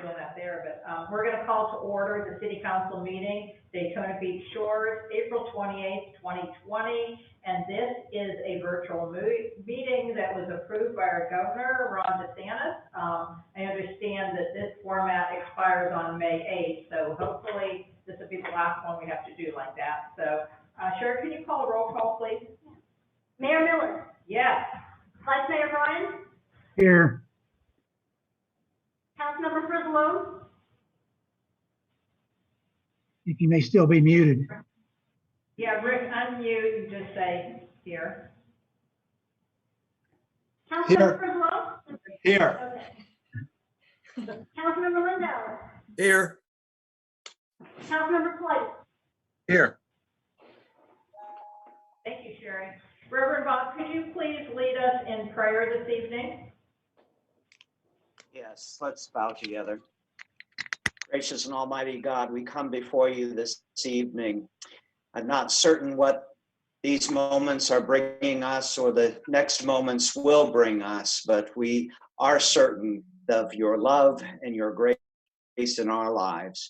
doing that there, but we're going to call to order the City Council meeting, Daytona Beach Shores, April 28th, 2020. And this is a virtual meeting that was approved by our governor, Ron DeSantis. I understand that this format expires on May 8th, so hopefully this will be the last one we have to do like that. So, Sherry, can you call a roll call, please? Mayor Miller. Yes. Vice Mayor Bryan. Here. Councilmember Frizzolo. If you may still be muted. Yeah, Rick, unmute and just say here. Councilmember Frizzolo. Here. Okay. Councilmember Lindell. Here. Councilmember Slate. Here. Thank you, Sherry. Reverend Bob, could you please lead us in prayer this evening? Yes, let's bow together. Gracious and almighty God, we come before you this evening. I'm not certain what these moments are bringing us or the next moments will bring us, but we are certain of your love and your grace in our lives.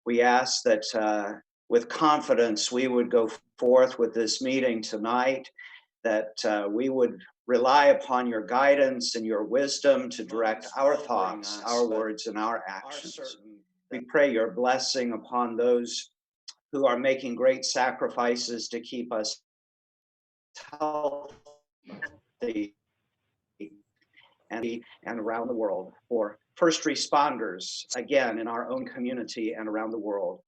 We ask that with confidence we would go forth with this meeting tonight, that we would rely upon your guidance and your wisdom to direct our thoughts, our words, and our actions. We pray your blessing upon those who are making great sacrifices to keep us healthy and around the world, for first responders, again, in our own community and around the world,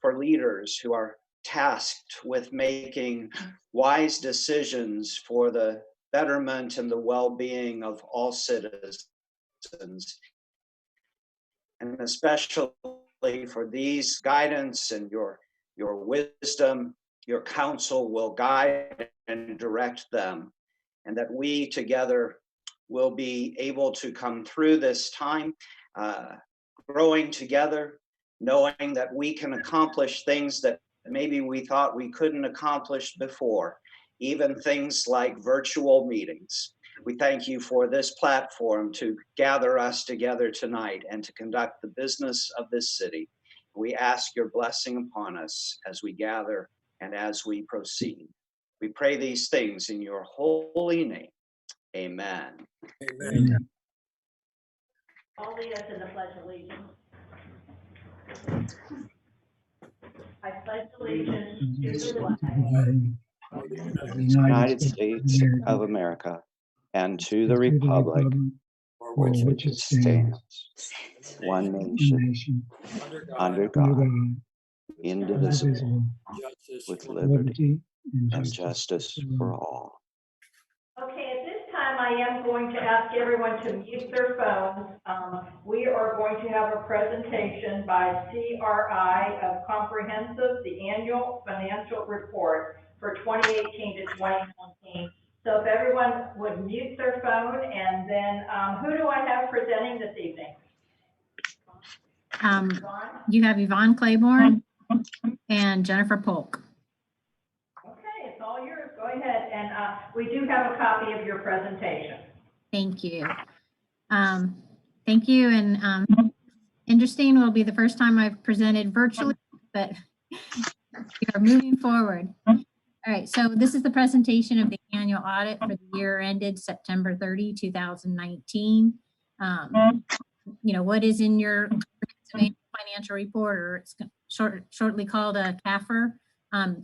for leaders who are tasked with making wise decisions for the betterment and the well-being of all citizens, and especially for these guidance and your wisdom, your counsel will guide and direct them, and that we together will be able to come through this time, growing together, knowing that we can accomplish things that maybe we thought we couldn't accomplish before, even things like virtual meetings. We thank you for this platform to gather us together tonight and to conduct the business of this city. We ask your blessing upon us as we gather and as we proceed. We pray these things in your holy name. Amen. Amen. I'll lead us in the Pledge of Allegiance. I pledge allegiance to the flag of the United States of America and to the republic for which it stands, one nation, under God, indivisible, with liberty and justice for all. Okay, at this time, I am going to ask everyone to mute their phones. We are going to have a presentation by CRI of Comprehensive, the Annual Financial Report for 2018 to 2019. So if everyone would mute their phone, and then who do I have presenting this evening? You have Yvonne Claiborne and Jennifer Polk. Okay, it's all yours. Go ahead. And we do have a copy of your presentation. Thank you. Thank you. And interesting, will be the first time I've presented virtually, but we are moving forward. All right, so this is the presentation of the annual audit for the year ended September 30, 2019. You know, what is in your financial report, or it's shortly called a CAFR.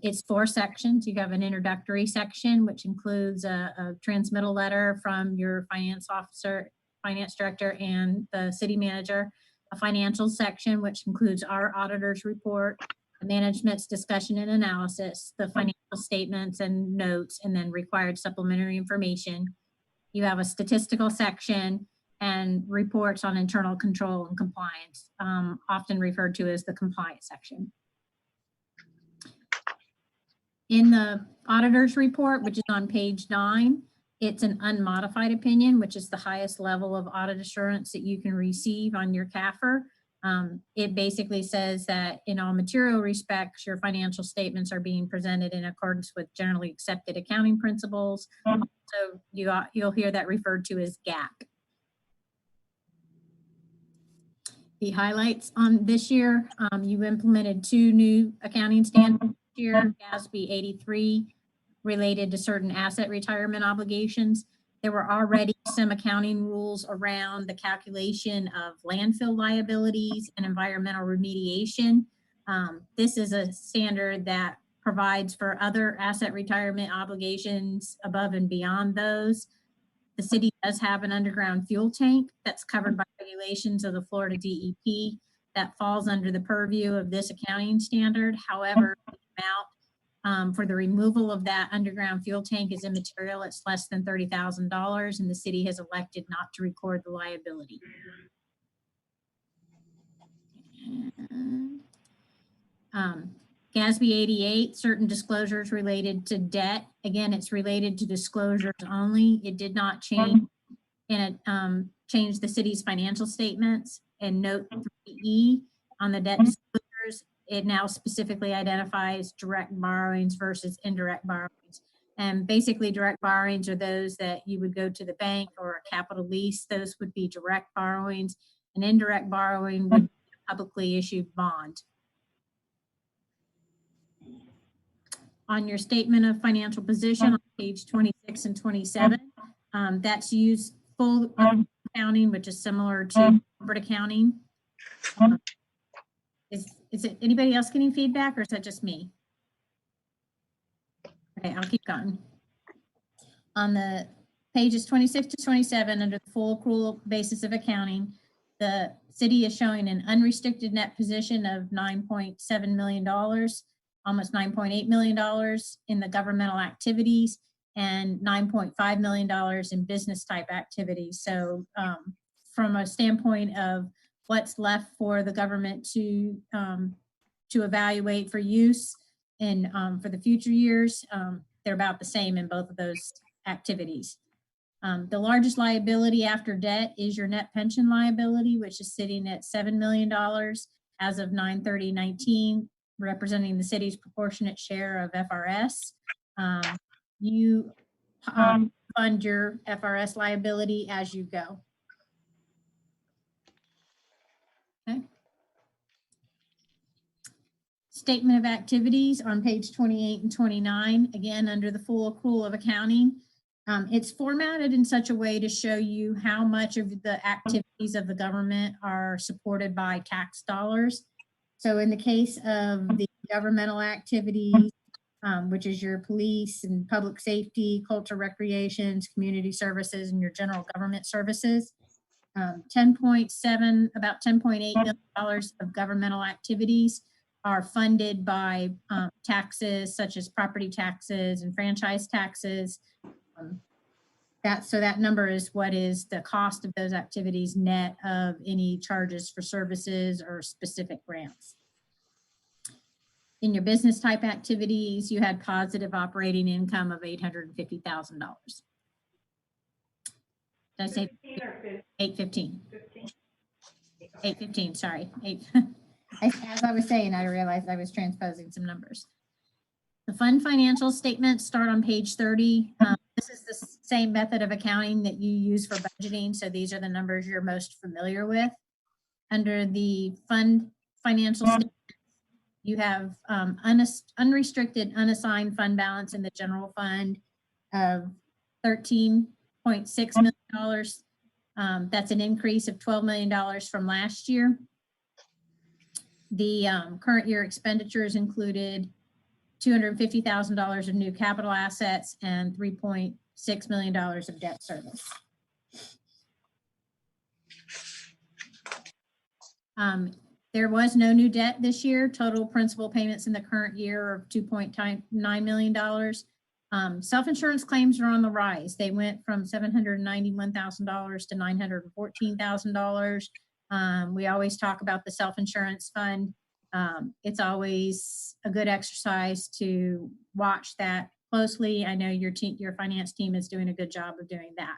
It's 4 sections. You have an introductory section, which includes a transmittal letter from your finance officer, finance director, and the city manager, a financial section, which includes our auditor's report, the management's discussion and analysis, the financial statements and notes, and then required supplementary information. You have a statistical section and reports on internal control and compliance, often referred to as the compliance section. In the auditor's report, which is on page 9, it's an unmodified opinion, which is the highest level of audit assurance that you can receive on your CAFR. It basically says that in all material respects, your financial statements are being presented in accordance with generally accepted accounting principles. So you'll hear that referred to as GAAP. the highlights on this year. You implemented 2 new accounting standards this year, GASB 83, related to certain asset retirement obligations. There were already some accounting rules around the calculation of landfill liabilities and environmental remediation. This is a standard that provides for other asset retirement obligations above and beyond those. The city does have an underground fuel tank that's covered by regulations of the Florida DEP that falls under the purview of this accounting standard. However, the amount for the removal of that underground fuel tank is immaterial. It's less than $30,000, and the city has elected not to record the liability. GASB 88, certain disclosures related to debt. Again, it's related to disclosures only. It did not change change the city's financial statements. And note 3E on the debt disclosures, it now specifically identifies direct borrowings versus indirect borrowings. And basically direct borrowings are those that you would go to the bank or a capital lease. Those would be direct borrowings. And indirect borrowing would be a publicly issued bond. On your statement of financial position on page 26 and 27, that's used full accounting, which is similar to corporate accounting. Is it anybody else getting feedback, or is that just me? Okay, I'll keep going. On the pages 26 to 27, under the full accrual basis of accounting, the city is showing an unrestricted net position of $9.7 million. Almost $9.8 million in the governmental activities and $9.5 million in business type activities. So from a standpoint of what's left for the government to evaluate for use and for the future years, they're about the same in both of those activities. The largest liability after debt is your net pension liability, which is sitting at $7 million as of 9/30/19. Representing the city's proportionate share of FRS. You fund your FRS liability as you go. Okay. Statement of activities on page 28 and 29, again, under the full accrual of accounting. It's formatted in such a way to show you how much of the activities of the government are supported by tax dollars. So in the case of the governmental activities, which is your police and public safety, culture, recreations, community services, and your general government services, about $10.8 million of governmental activities are funded by taxes such as property taxes and franchise taxes. So that number is what is the cost of those activities net of any charges for services or specific grants. In your business type activities, you had positive operating income of $850,000. Did I say 815? 815, sorry. As I was saying, I realized I was transposing some numbers. The fund financial statements start on page 30. This is the same method of accounting that you use for budgeting. So these are the numbers you're most familiar with. Under the fund financial statements, you have unrestricted unassigned fund balance in the general fund of $13.6 million. That's an increase of $12 million from last year. The current year expenditures included $250,000 of new capital assets and $3.6 million of debt service. There was no new debt this year. Total principal payments in the current year are $2.9 million. Self-insurance claims are on the rise. They went from $791,000 to $914,000. We always talk about the self-insurance fund. It's always a good exercise to watch that closely. I know your finance team is doing a good job of doing that.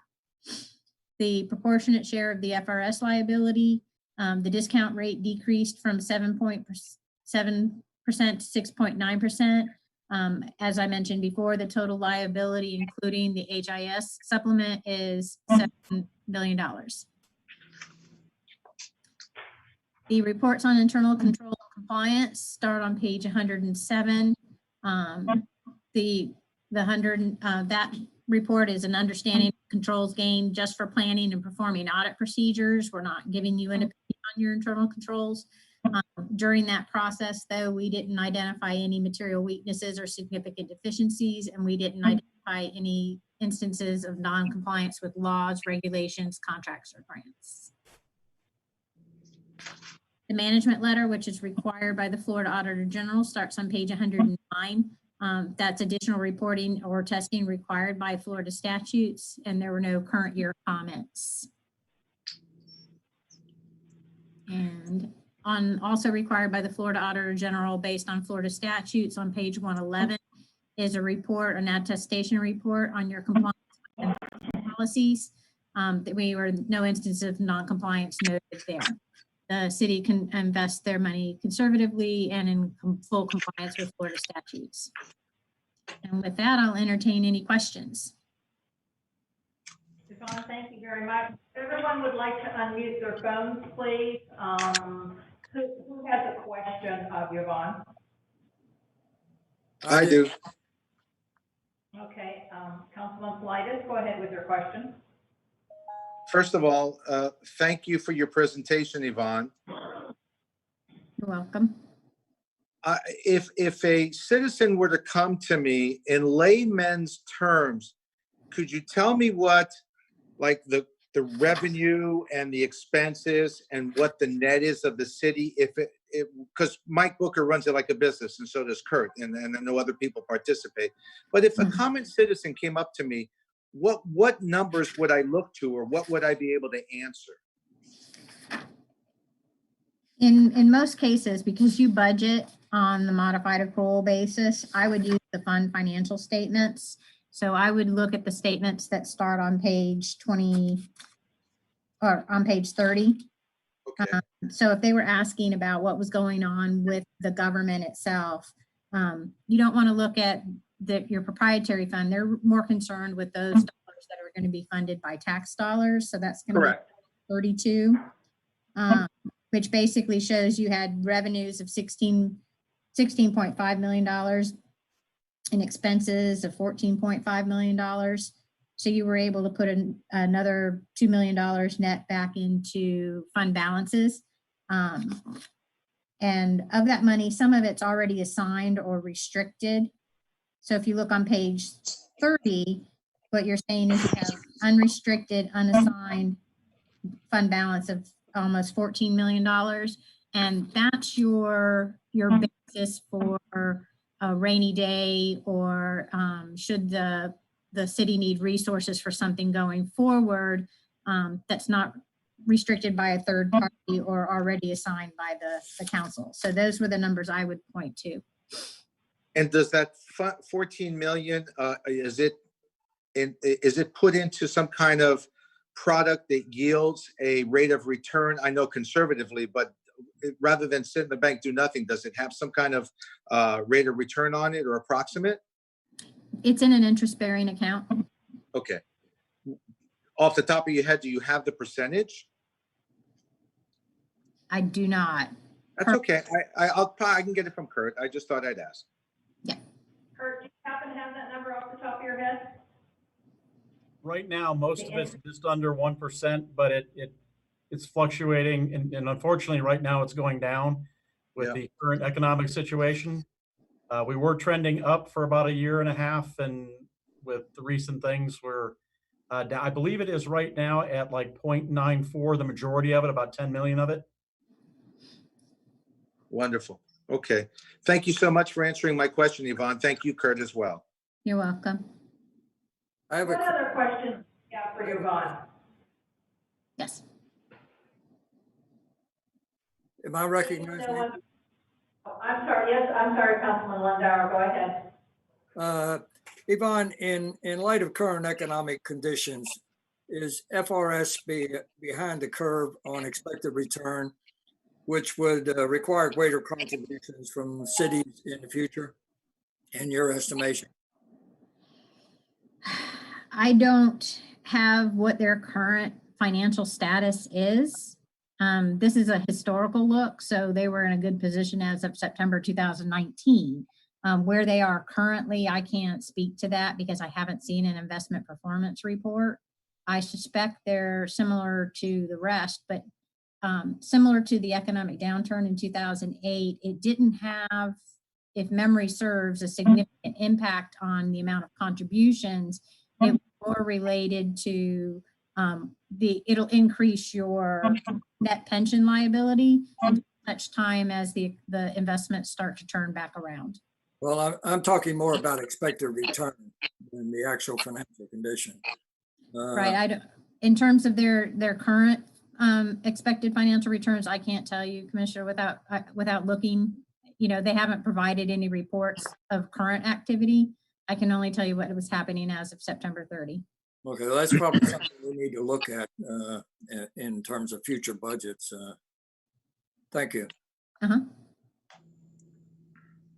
The proportionate share of the FRS liability, the discount rate decreased from 7.7% to 6.9%. As I mentioned before, the total liability, including the HIS supplement, is $7 billion. The reports on internal control and compliance start on page 107. That report is an understanding of controls gained just for planning and performing audit procedures. We're not giving you an opinion on your internal controls. During that process, though, we didn't identify any material weaknesses or significant deficiencies, and we didn't identify any instances of non-compliance with laws, regulations, contracts, or grants. The management letter, which is required by the Florida Auditor General, starts on page 109. That's additional reporting or testing required by Florida statutes, and there were no current year comments. And also required by the Florida Auditor General based on Florida statutes on page 111 is a report, an attestation report on your compliance with policies. That we were no instances of non-compliance noted there. The city can invest their money conservatively and in full compliance with Florida statutes. And with that, I'll entertain any questions. Yvonne, thank you very much. Everyone would like to unmute their phones, please. Who has a question of Yvonne? I do. Okay, Councilman Politis, go ahead with your question. First of all, thank you for your presentation, Yvonne. You're welcome. If a citizen were to come to me in layman's terms, could you tell me what, like the revenue and the expenses and what the net is of the city? Because Mike Booker runs it like a business, and so does Kurt, and no other people participate. But if a common citizen came up to me, what numbers would I look to, or what would I be able to answer? In most cases, because you budget on the modified accrual basis, I would use the fund financial statements. So I would look at the statements that start on page 20 or on page 30. Okay. So if they were asking about what was going on with the government itself, you don't want to look at your proprietary fund. They're more concerned with those dollars that are going to be funded by tax dollars. So that's going to be 32, which basically shows you had revenues of $16.5 million and expenses of $14.5 million. So you were able to put another $2 million net back into fund balances. And of that money, some of it's already assigned or restricted. So if you look on page 30, what you're saying is you have unrestricted, unassigned fund balance of almost $14 million. And that's your basis for a rainy day, or should the city need resources for something going forward that's not restricted by a third party or already assigned by the council. So those were the numbers I would point to. And does that 14 million, is it put into some kind of product that yields a rate of return? I know conservatively, but rather than sit in the bank, do nothing, does it have some kind of rate of return on it, or approximate? It's in an interest-bearing account. Okay. Off the top of your head, do you have the percentage? I do not. That's okay. I can get it from Kurt. I just thought I'd ask. Yeah. Kurt, do you happen to have that number off the top of your head? Right now, most of it's just under 1%, but it's fluctuating, and unfortunately, right now it's going down with the current economic situation. We were trending up for about a year and a half, and with the recent things, we're I believe it is right now at like 0.94, the majority of it, about 10 million of it. Wonderful. Okay. Thank you so much for answering my question, Yvonne. Thank you, Kurt, as well. You're welcome. I have What other questions you have for Yvonne? Yes. Am I recognized? Oh, I'm sorry. Yes, I'm sorry, Councilman Lindauer. Go ahead. Yvonne, in light of current economic conditions, is FRS behind the curve on expected return, which would require greater contributions from cities in the future, in your estimation? I don't have what their current financial status is. This is a historical look, so they were in a good position as of September 2019. Where they are currently, I can't speak to that because I haven't seen an investment performance report. I suspect they're similar to the rest, but similar to the economic downturn in 2008, it didn't have, if memory serves, a significant impact on the amount of contributions. It was more related to it'll increase your net pension liability until such time as the investments start to turn back around. Well, I'm talking more about expected return than the actual financial condition. Right. In terms of their current expected financial returns, I can't tell you, Commissioner, without looking. You know, they haven't provided any reports of current activity. I can only tell you what was happening as of September 30. Okay, well, that's probably something we need to look at in terms of future budgets. Thank you. Uh-huh.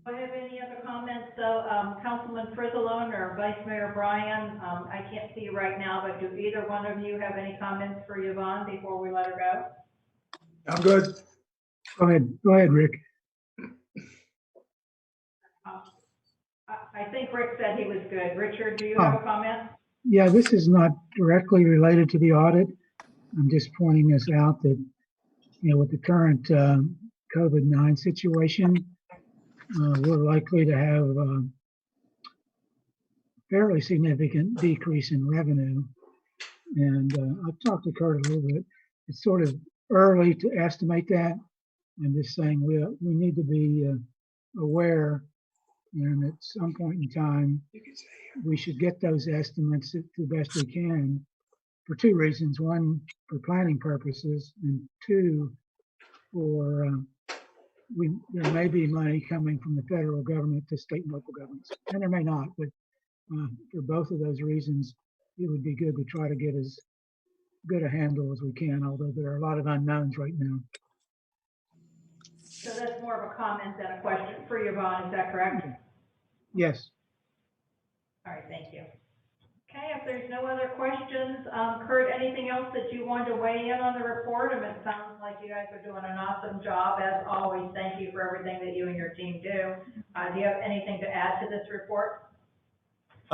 Do I have any other comments? So Councilman Frizzalone or Vice Mayor Bryan, I can't see you right now, but do either one of you have any comments for Yvonne before we let her go? I'm good. Go ahead, Rick. I think Rick said he was good. Richard, do you have a comment? Yeah, this is not directly related to the audit. I'm just pointing this out that, you know, with the current COVID-19 situation, we're likely to have a fairly significant decrease in revenue. And I've talked to Kurt a little bit. It's sort of early to estimate that. I'm just saying we need to be aware, and at some point in time, we should get those estimates the best we can for two reasons. One, for planning purposes, and two, for there may be money coming from the federal government to state and local governments, and there may not, but for both of those reasons, it would be good to try to get as good a handle as we can, although there are a lot of unknowns right now. So that's more of a comment than a question for Yvonne, is that correct? Yes. All right, thank you. Okay, if there's no other questions, Kurt, anything else that you want to weigh in on the report? It sounds like you guys are doing an awesome job. As always, thank you for everything that you and your team do. Do you have anything to add to this report?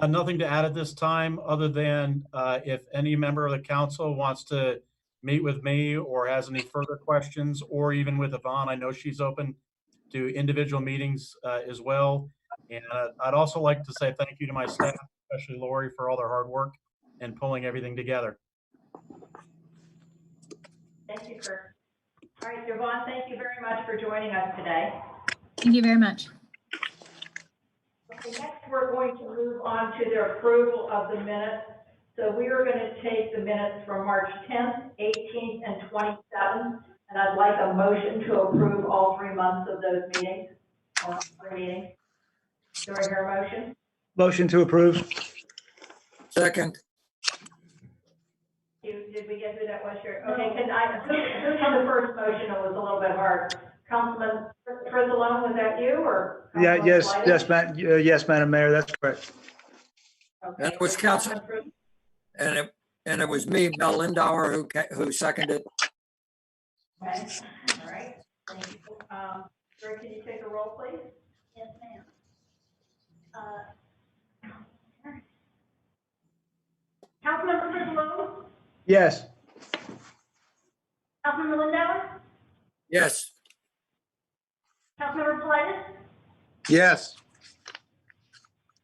Nothing to add at this time, other than if any member of the council wants to meet with me or has any further questions, or even with Yvonne. I know she's open to individual meetings as well. And I'd also like to say thank you to my staff, especially Lori, for all their hard work and pulling everything together. Thank you, Kurt. All right, Yvonne, thank you very much for joining us today. Thank you very much. Okay, next we're going to move on to the approval of the minutes. So we are going to take the minutes from March 10th, 18th, and 27th, and I'd like a motion to approve all 3 months of those meetings, or 3 meetings. Do I hear a motion? Motion to approve. Second. Did we get who that was here? Okay, who's on the first motion? It was a little bit hard. Councilman Frizzalone, was that you, or? Yeah, Councilman Slider? yes, Madam Mayor, that's correct. Okay, And it was Councilman and it was me, Mel Lindauer, who seconded. Okay, all right, thank you. Greg, can you take a roll, please? Yes, ma'am. Councilmember Frizzalone? Yes. Councilmember Lindauer? Yes. Councilmember Politis? Yes.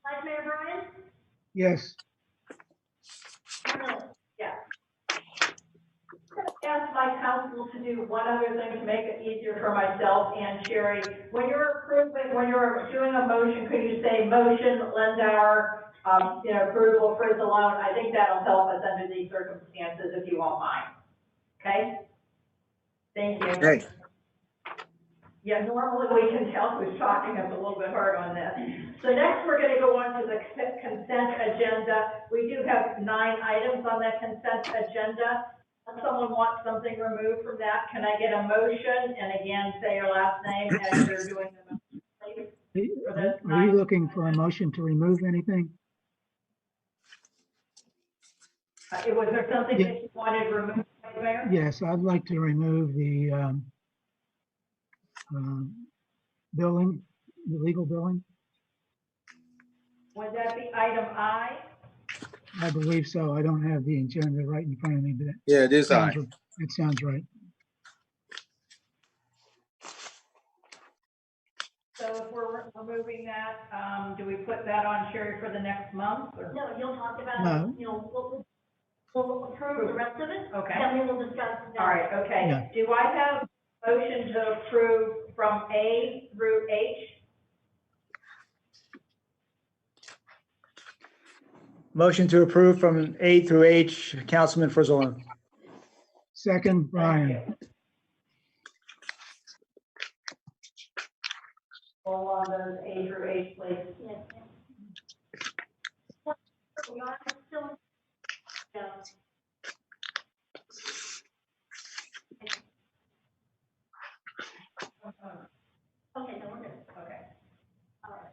Vice Mayor Bryan? Yes. Yeah. Ask my council to do one other thing to make it easier for myself and Sherry. When you're doing a motion, could you say motion Lindauer, approval Frizzalone? I think that'll help us under these circumstances, if you won't mind. Okay? Thank you. Okay. Yeah, normally we can tell who's talking. It's a little bit hard on this. So next we're going to go on to the consent agenda. We do have 9 items on that consent agenda. If someone wants something removed from that, can I get a motion? And again, say your last name as you're doing the motion, please. Are you looking for a motion to remove anything? Was there something that you wanted removed? Mayor? Yes, I'd like to remove the billing, the legal billing. Would that be item I? I believe so. I don't have the agenda right in front of me, but Yeah, it is I. it sounds right. So if we're removing that, do we put that on, Sherry, for the next month, or? No, you'll talk about, No. you know, we'll approve the rest of it. Okay. Then we will discuss. All right, okay. Yeah. Do I have a motion to approve from A through H? Motion to approve from A through H, Councilman Frizzolo. Second, Thank Brian. you. Roll on those A through H, please. Yes, ma'am. We are still, yeah. Okay, then we're good. Okay. All right.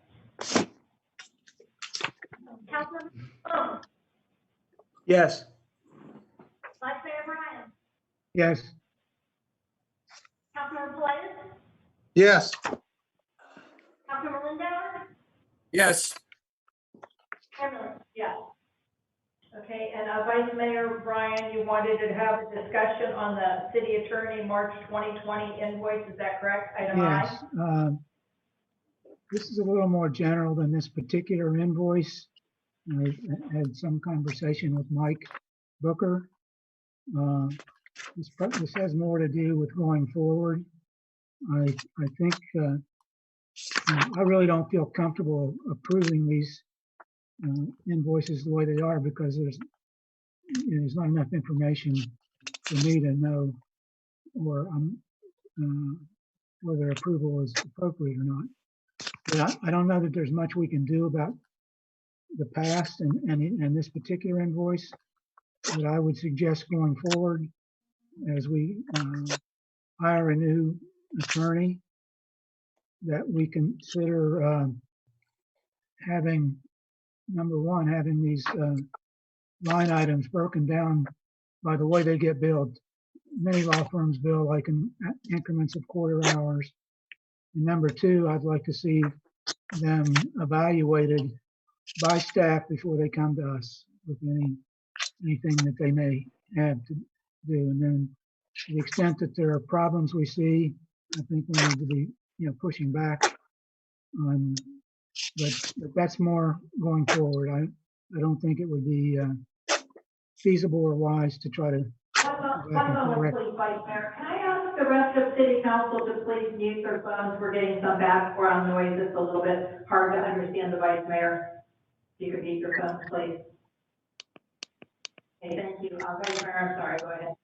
Councilman, Yes. Vice Mayor Bryan, Yes, Councilman Politis, Yes, Councilman Lindauer, Yes, Mayor Miller. Yeah. Okay, and Vice Mayor Brian, you wanted to have a discussion on the city attorney March 2020 invoice, is that correct? Item I? yes. This is a little more general than this particular invoice. I had some conversation with Mike Booker. This has more to do with going forward. I think I really don't feel comfortable approving these invoices the way they are because there's not enough information for me to know or whether approval is appropriate or not. But I don't know that there's much we can do about the past and this particular invoice. But I would suggest going forward as we hire a new attorney that we consider having, number one, having these line items broken down by the way they get billed. Many law firms bill like in increments of quarter hours. And number two, I'd like to see them evaluated by staff before they come to us with anything that they may have to do. And then to the extent that there are problems we see, I think we need to be, pushing back on, but that's more going forward. I don't think it would be feasible or wise to try to One moment, please, Vice Mayor. Can I ask the rest of City Council to please mute their phones? We're getting some background noise. It's a little bit hard to understand the Vice Mayor. If you could mute your phones, please. Okay, thank you. Vice Mayor, I'm sorry, go ahead.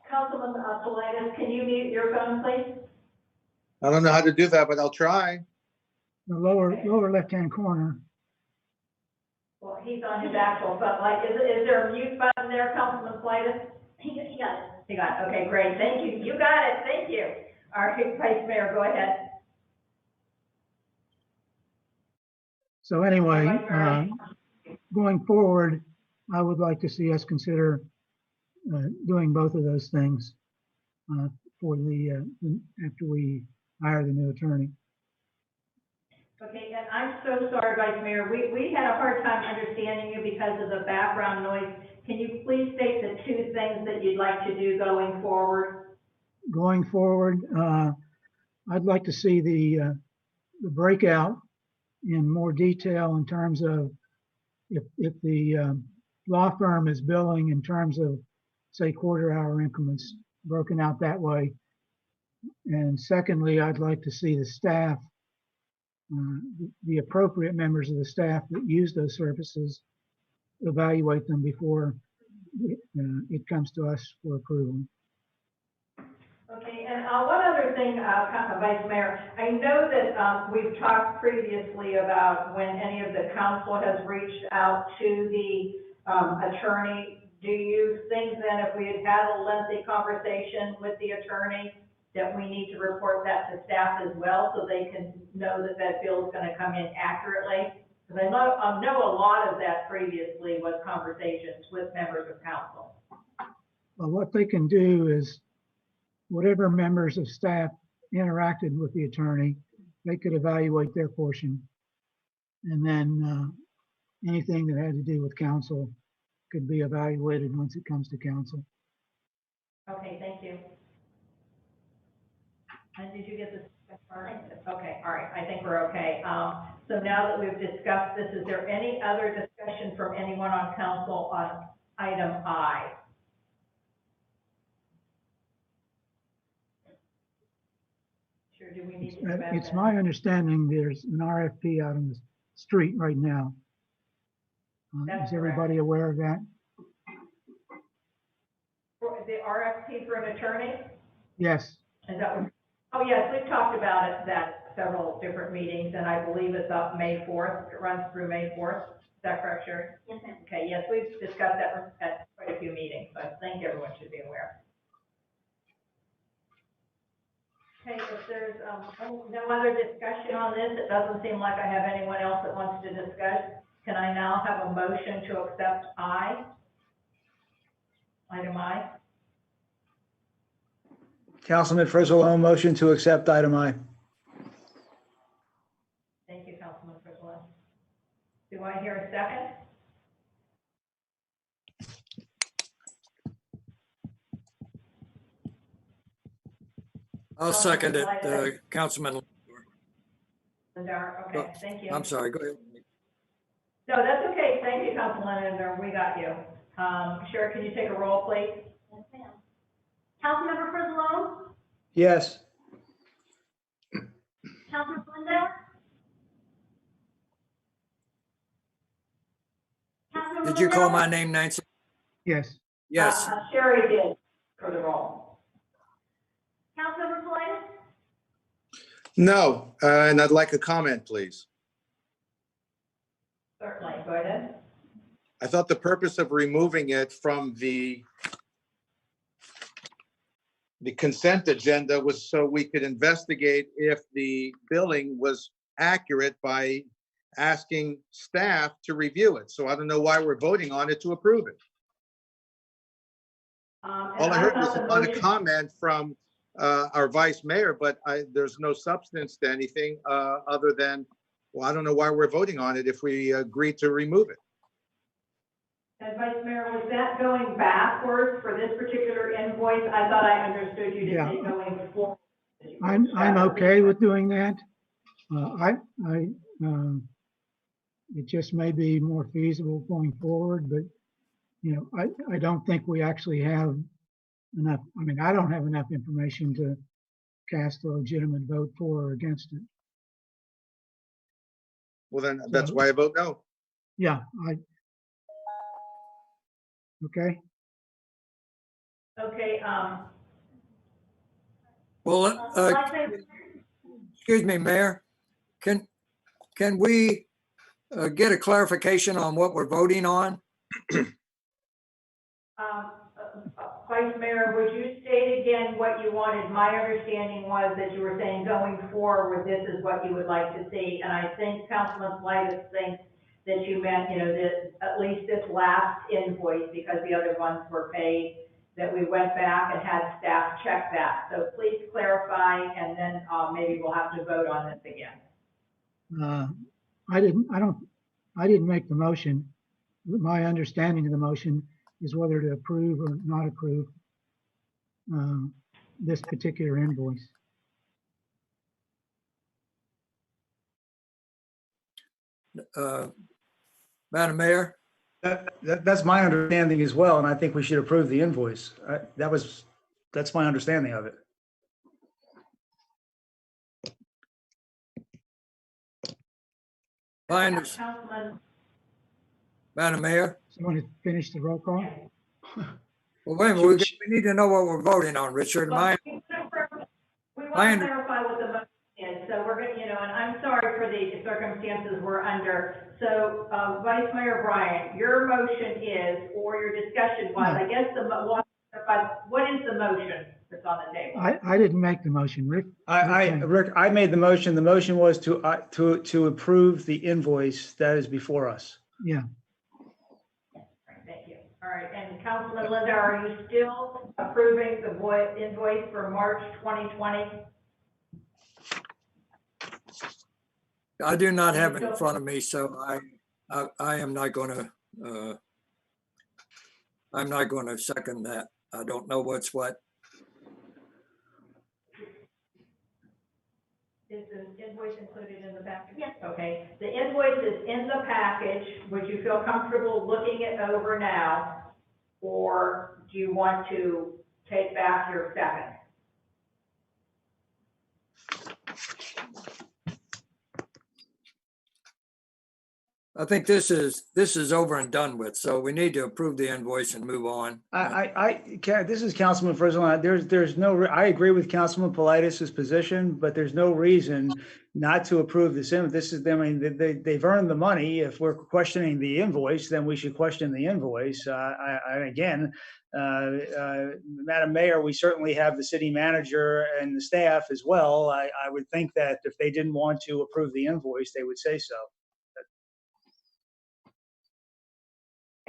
Councilman Politis, can you mute your phone, please? I don't know how to do that, but I'll try. the lower left-hand corner. Well, he's on his actual phone. Like, is there a mute button there, Councilman Politis? He got it. You got it. Okay, great. Thank you. You got it. Thank you. All right, Vice Mayor, go ahead. So anyway, going forward, I would like to see us consider doing both of those things for after we hire the new attorney. Okay, and I'm so sorry, Vice Mayor. We had a hard time understanding you because of the background noise. Can you please state the two things that you'd like to do going forward? Going forward, I'd like to see the breakout in more detail in terms of if the law firm is billing in terms of, say, quarter-hour increments broken out that way. And secondly, I'd like to see the staff, the appropriate members of the staff that use those services, evaluate them before it comes to us for approval. Okay, and one other thing, Vice Mayor, I know that we've talked previously about when any of the council has reached out to the attorney. Do you think then if we had had a lengthy conversation with the attorney that we need to report that to staff as well so they can know that that bill is going to come in accurately? Because I know a lot of that previously was conversations with members of council. Well, what they can do is whatever members of staff interacted with the attorney, they could evaluate their portion. And then anything that had to do with council could be evaluated once it comes to council. Okay, thank you. And did you get this? Okay, all right, I think we're okay. So now that we've discussed this, is there any other discussion from anyone on council on item I? Sure, do we need to? amend It's that? my understanding there's an RFP out on the street right now. That's Is everybody aware of that? For the RFP for an attorney? Yes. Is that what? Oh, yes, we've talked about it at several different meetings, and I believe it's up May 4th. It runs through May 4th. Is that correct, Sherry? Yes, ma'am. Okay, yes, we've discussed that at quite a few meetings, so I think everyone should be aware. Okay, if there's no other discussion on this, it doesn't seem like I have anyone else that wants to discuss. Can I now have a motion to accept item I? Councilman Frizzle, motion to accept item I. Thank you, Councilman Frizzle. Do I hear a second? I'll second it, Councilman. Lindauer, okay, thank you. I'm sorry, go ahead. No, that's okay. Thank you, Councilman Lindauer. We got you. Sherry, can you take a roll, please? Yes, ma'am. Councilmember Frizzle, Yes. Councilmember Lindauer, Councilmember Did you call Lindauer? my name, Nancy? Yes. Yes. Sherry did for the roll. Councilmember Salinas? No, and I'd like a comment, please. Certainly, go ahead. I thought the purpose of removing it from the consent agenda was so we could investigate if the billing was accurate by asking staff to review it. So I don't know why we're voting on it to approve it. All I heard was a comment from our vice mayor, but there's no substance to anything other than, well, I don't know why we're voting on it if we agreed to remove it. And Vice Mayor, was that going backwards for this particular invoice? I thought I understood you to Yeah. say going forward. I'm okay with doing that. It just may be more feasible going forward, but you know, I don't think we actually have enough. I mean, I don't have enough information to cast a legitimate vote for or against it. Well, then that's why I vote no. Yeah, okay. Okay, Well, Vice Mayor, excuse me, Mayor. Can we get a clarification on what we're voting on? Vice Mayor, would you state again what you wanted? My understanding was that you were saying going forward, this is what you would like to see. And I think Councilman Salinas thinks that you meant, you know, that at least this last invoice, because the other ones were paid, that we went back and had staff check that. So please clarify, and then maybe we'll have to vote on this again. I didn't make the motion. My understanding of the motion is whether to approve or not approve this particular invoice. Madam Mayor? That's my understanding as well, and I think we should approve the invoice. That's my understanding of it. Councilman, Madam Mayor? Someone to finish the roll call? Well, wait a minute, we need to know what we're voting on, Richard. we want to clarify what the motion is. So we're going to, you know, and I'm sorry for the circumstances we're under. So Vice Mayor Bryant, your motion is, or your discussion was, I guess what is the motion? that's on the table. I didn't make the motion, Rick. Rick, I made the motion. The motion was to approve the invoice that is before us. Yeah, All right, thank you. All right, and Councilman Linda, are you still approving the invoice for March 2020? I do not have it in front of me, so I am not going to, I'm not going to second that. I don't know what's what. Is the invoice included in the package? Yes. Okay, the invoice is in the package. Would you feel comfortable looking it over now? Or do you want to take back your second? I think this is over and done with, so we need to approve the invoice and move on. This is Councilman Frizzle. There's no, I agree with Councilman Politis's position, but there's no reason not to approve this. This is, I mean, they've earned the money. If we're questioning the invoice, then we should question the invoice. Again, Madam Mayor, we certainly have the city manager and the staff as well. I would think that if they didn't want to approve the invoice, they would say so.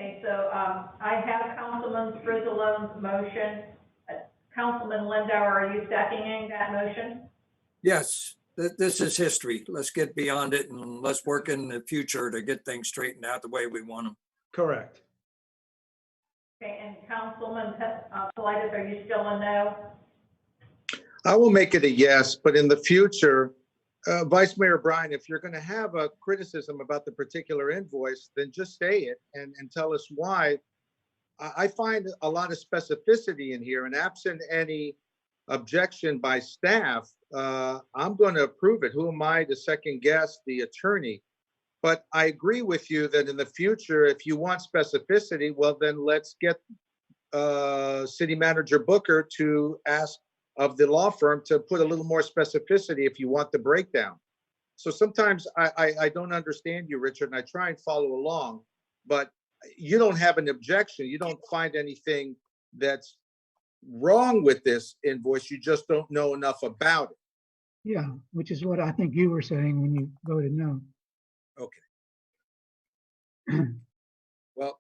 Okay, so I have Councilman Frizzolone's motion. Councilman Lindauer, are you seconding that motion? Yes, this is history. Let's get beyond it and let's work in the future to get things straightened out the way we want them. Correct. Okay, and Councilman Politis, are you still a no? I will make it a yes, but in the future, Vice Mayor Bryan, if you're going to have a criticism about the particular invoice, then just say it and tell us why. I find a lot of specificity in here, and absent any objection by staff, I'm going to approve it. Who am I to second guess the attorney? But I agree with you that in the future, if you want specificity, well, then let's get City Manager Booker to ask of the law firm to put a little more specificity if you want the breakdown. So sometimes I don't understand you, Richard, and I try and follow along, but you don't have an objection. You don't find anything that's wrong with this invoice. You just don't know enough about it. yeah, which is what I think you were saying when you voted no. Okay. Well,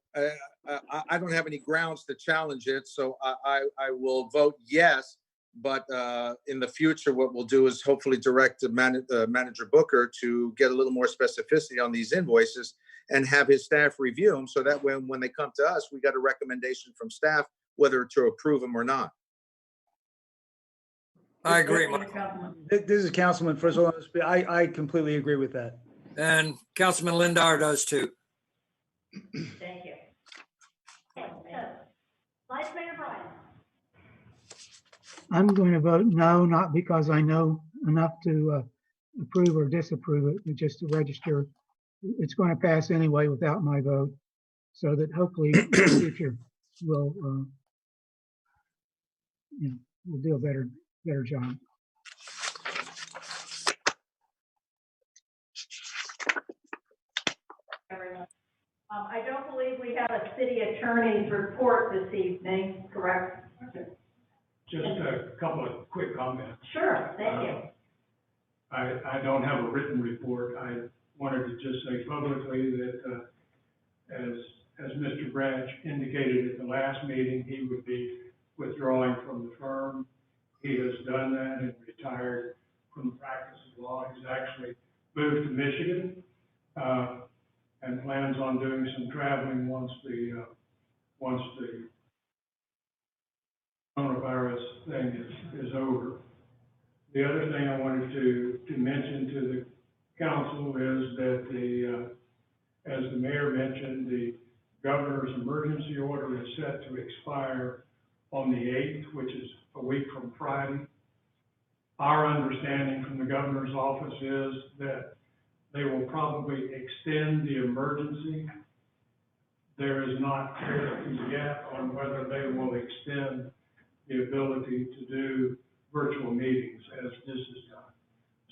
I don't have any grounds to challenge it, so I will vote yes. But in the future, what we'll do is hopefully direct Manager Booker to get a little more specificity on these invoices and have his staff review them, so that when they come to us, we got a recommendation from staff whether to approve them or not. I agree, This is Councilman Frizzle. I completely agree with that. and Councilman Lindauer does too. Thank you. Okay, so, Vice Mayor Bryan. I'm going to vote no, not because I know enough to approve or disapprove it, but just to register. It's going to pass anyway without my vote, so that hopefully in the future we'll do a better job. Everyone. I don't believe we have a city attorney's report this evening, correct? Just a couple of quick comments. Sure, thank you. I don't have a written report. I wanted to just say publicly that, as Mr. Branch indicated at the last meeting, he would be withdrawing from the firm. He has done that and retired from the practice of law. He's actually moved to Michigan, and plans on doing some traveling once the coronavirus thing is over. The other thing I wanted to mention to the council is that as the mayor mentioned, the governor's emergency order is set to expire on the 8th, which is a week from Friday. Our understanding from the governor's office is that they will probably extend the emergency. There is not clarity yet on whether they will extend the ability to do virtual meetings as this is done.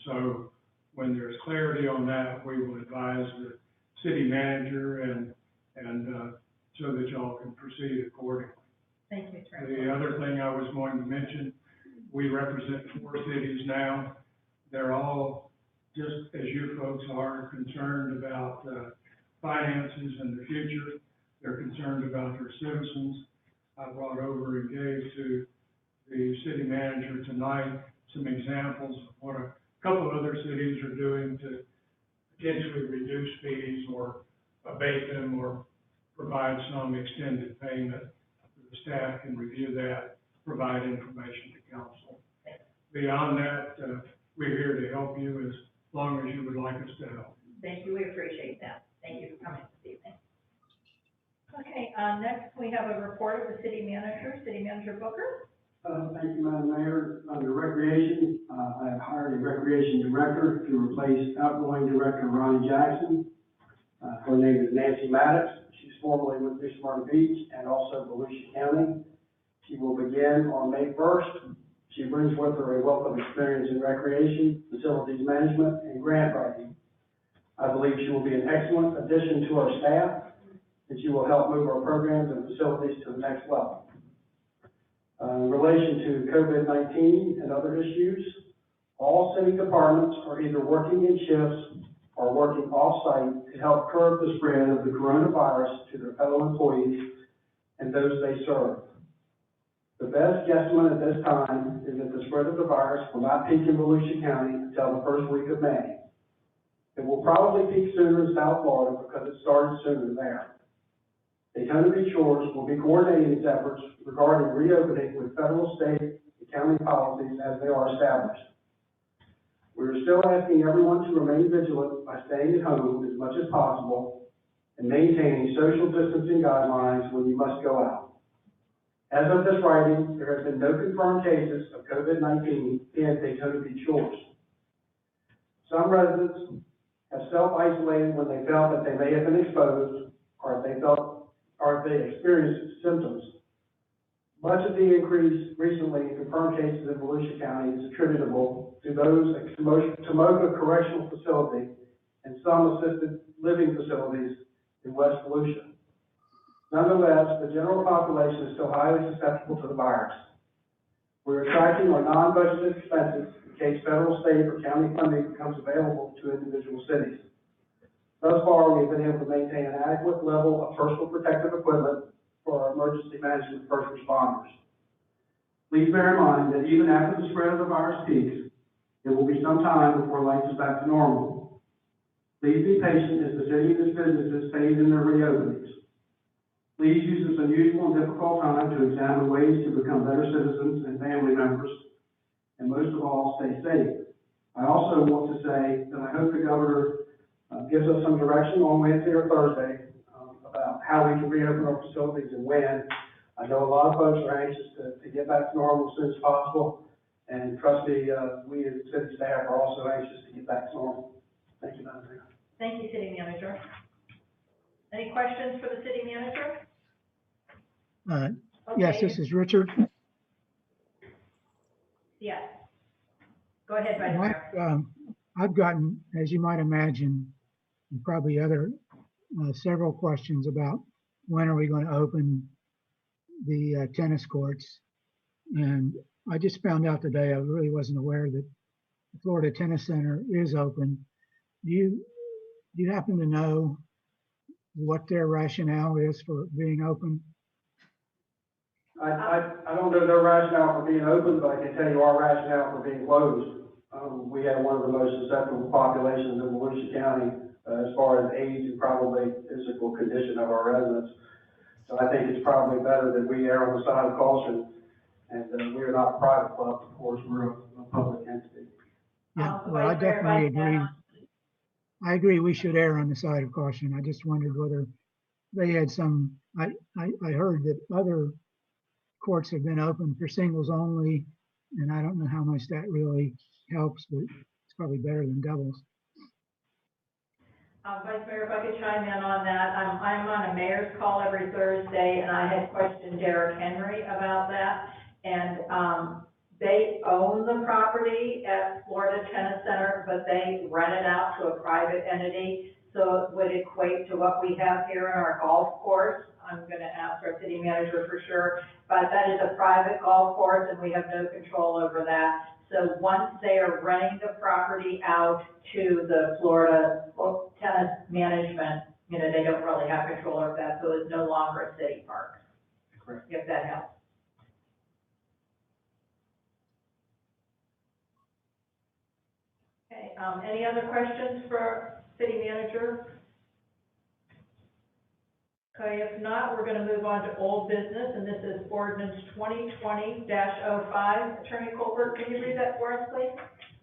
So when there's clarity on that, we will advise the city manager and so that y'all can proceed accordingly. Thank you, Trevor. The other thing I was going to mention We represent 4 cities now. They're all, just as you folks are, concerned about finances and the future. They're concerned about their citizens. I brought over and gave to the city manager tonight some examples of what a couple other cities are doing to potentially reduce fees or abate them or provide some extended payment. The staff can review that, provide information to council. Beyond that, we're here to help you as long as you would like us to help. Thank you, we appreciate that. Thank you for coming this evening. Okay, next we have a report of the city manager, City Manager Booker. Thank you, Madam Mayor. Under Recreation, I have hired a Recreation Director to replace outgoing Director Ronnie Jackson. Her name is Nancy Maddox. She's formerly with New Smyrna Beach and also Volusia County. She will begin on May 1st. She brings with her a wealth of experience in recreation, facilities management, and grant writing. I believe she will be an excellent addition to our staff, and she will help move our programs and facilities to the next level. In relation to COVID-19 and other issues, all city departments are either working in shifts or working off-site to help curb the spread of the coronavirus to their fellow employees and those they serve. The best guesstimate at this time is that the spread of the virus will not peak in Volusia County until the first week of May. It will probably peak sooner in South Florida because it started sooner there. Daytona Beach Shores will be coordinating its efforts regarding reopening with federal, state, and county policies as they are established. We are still asking everyone to remain vigilant by staying at home as much as possible and maintaining social distancing guidelines when you must go out. As of this writing, there has been no confirmed cases of COVID-19 in Daytona Beach Shores. Some residents have self-isolated when they felt that they may have been exposed or if they experienced symptoms. Much of the increase recently in confirmed cases in Volusia County is attributable to those at Tomoka Correctional Facility and some assisted living facilities in West Volusia. Nonetheless, the general population is still highly susceptible to the virus. We are tracking our non-budgeted expenses in case federal, state, or county funding becomes available to individual cities. Thus far, we have been able to maintain an adequate level of personal protective equipment for our emergency management first responders. Please bear in mind that even after the spread of the virus peaks, it will be some time before life is back to normal. Please be patient as the city and its businesses phase in their reopenings. Please use this unusual and difficult time to examine ways to become better citizens and family members, and most of all, stay safe. I also want to say that I hope the governor gives us some direction on Wednesday or Thursday about how we can reopen our facilities and when. I know a lot of folks are anxious to get back to normal as soon as possible, and trust me, we as city staff are also anxious to get back to normal. Thank you, Madam Mayor. Thank you, City Manager. Any questions for the City Manager? Yes, Okay. this is Richard. Yes. Go ahead, Vice Mayor. I've gotten, as you might imagine, and probably several questions about when are we going to open the tennis courts. And I just found out today, I really wasn't aware that the Florida Tennis Center is open. Do you happen to know what their rationale is for being open? I don't know their rationale for being open, but I can tell you our rationale for being closed. We have one of the most susceptible populations in Volusia County as far as age and probably physical condition of our residents. So I think it's probably better that we err on the side of caution. And we are not a private club, of course, we're a public entity. Yeah, well, I definitely agree. I agree we should err on the side of caution. I just wondered whether they had some, I heard that other courts have been open for singles only, and I don't know how much that really helps, but it's probably better than doubles. Vice Mayor, if I could chime in on that. I'm on a mayor's call every Thursday, and I had questioned Derek Henry about that. And they own the property at Florida Tennis Center, but they rent it out to a private entity. so it would equate to what we have here in our golf course. I'm gonna ask our city manager for sure, but that is a private golf course and we have no control over that. So once they are renting the property out to the Florida Tennis Management, you know, they don't really have control over that, so it's no longer a city park. Correct. If that helps. Okay, any other questions for city manager? Okay, if not, we're gonna move on to old business, and this is ordinance 2020-05. Attorney Colbert, can you read that for us, please?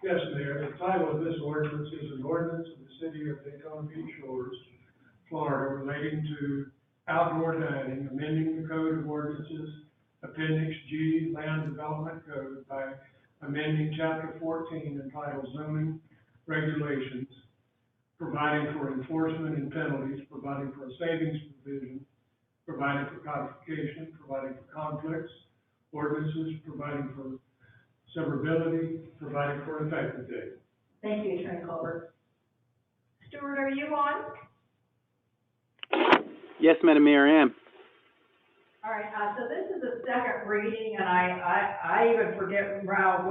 Yes, Mayor, the title of this ordinance is an ordinance of the city of Daytona Beach Shores, Florida, relating to outdoor dining, amending the code of ordinances, Appendix G, Land Development Code, by amending Chapter 14 entitled Zoning Regulations, providing for enforcement and penalties, providing for a savings provision, providing for codification, providing for conflicts, ordinances, providing for severability, providing for an effective date. Thank you, Attorney Colbert. Stuart, are you on? Yes, Madam Mayor, I am. All right, so this is the second reading, and I even forget, Ralph,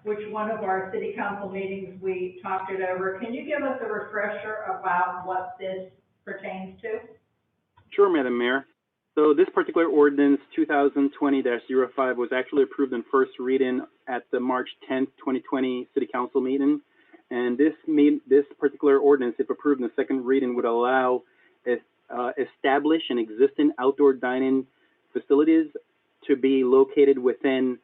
which one of our city council meetings we talked it over. Can you give us a refresher about what this pertains to? Sure, Madam Mayor. So this particular ordinance, 2020-05, was actually approved in first reading at the March 10th, 2020 City Council meeting. And this particular ordinance, if approved in the second reading, would allow establish an existing outdoor dining facilities to be located within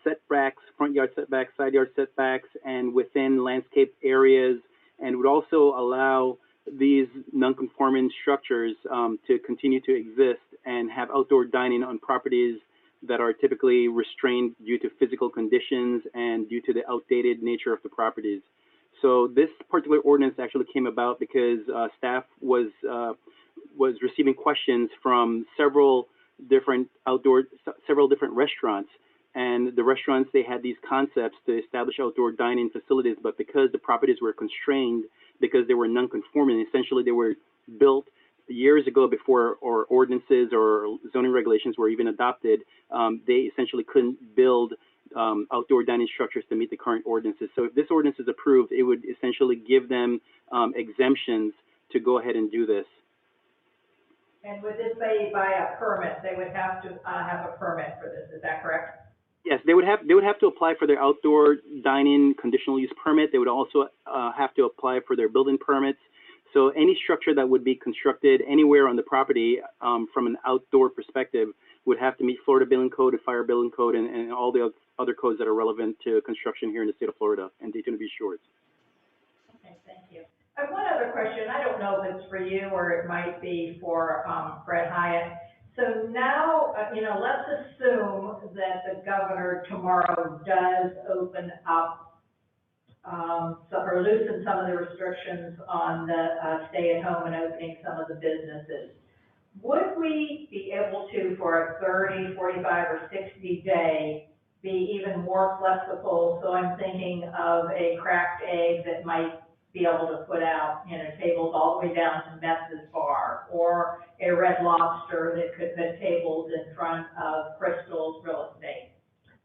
setbacks, front yard setbacks, side yard setbacks, and within landscape areas, and would also allow these non-conforming structures to continue to exist and have outdoor dining on properties that are typically restrained due to physical conditions and due to the outdated nature of the properties. So this particular ordinance actually came about because staff was receiving questions from several different restaurants, and the restaurants, they had these concepts to establish outdoor dining facilities, but because the properties were constrained, because they were non-conforming, essentially they were built years ago before or ordinances or zoning regulations were even adopted, they essentially couldn't build outdoor dining structures to meet the current ordinances. So if this ordinance is approved, it would essentially give them exemptions to go ahead and do this. And would this be by a permit? They would have to have a permit for this, is that correct? Yes, they would have to apply for their outdoor dining conditional use permit. They would also have to apply for their building permits. So any structure that would be constructed anywhere on the property from an outdoor perspective would have to meet Florida Building Code and Fire Building Code and all the other codes that are relevant to construction here in the state of Florida and Daytona Beach Shores. Okay, thank you. I have one other question. I don't know if it's for you or it might be for Fred Hyatt. So now, let's assume that the governor tomorrow does open up or loosen some of the restrictions on the stay at home and opening some of the businesses. Would we be able to, for a 30, 45, or 60 day, be even more flexible? So I'm thinking of a cracked egg that might be able to put out, tables all the way down to Mess's Bar, or a Red Lobster that could put tables in front of Crystal's Real Estate.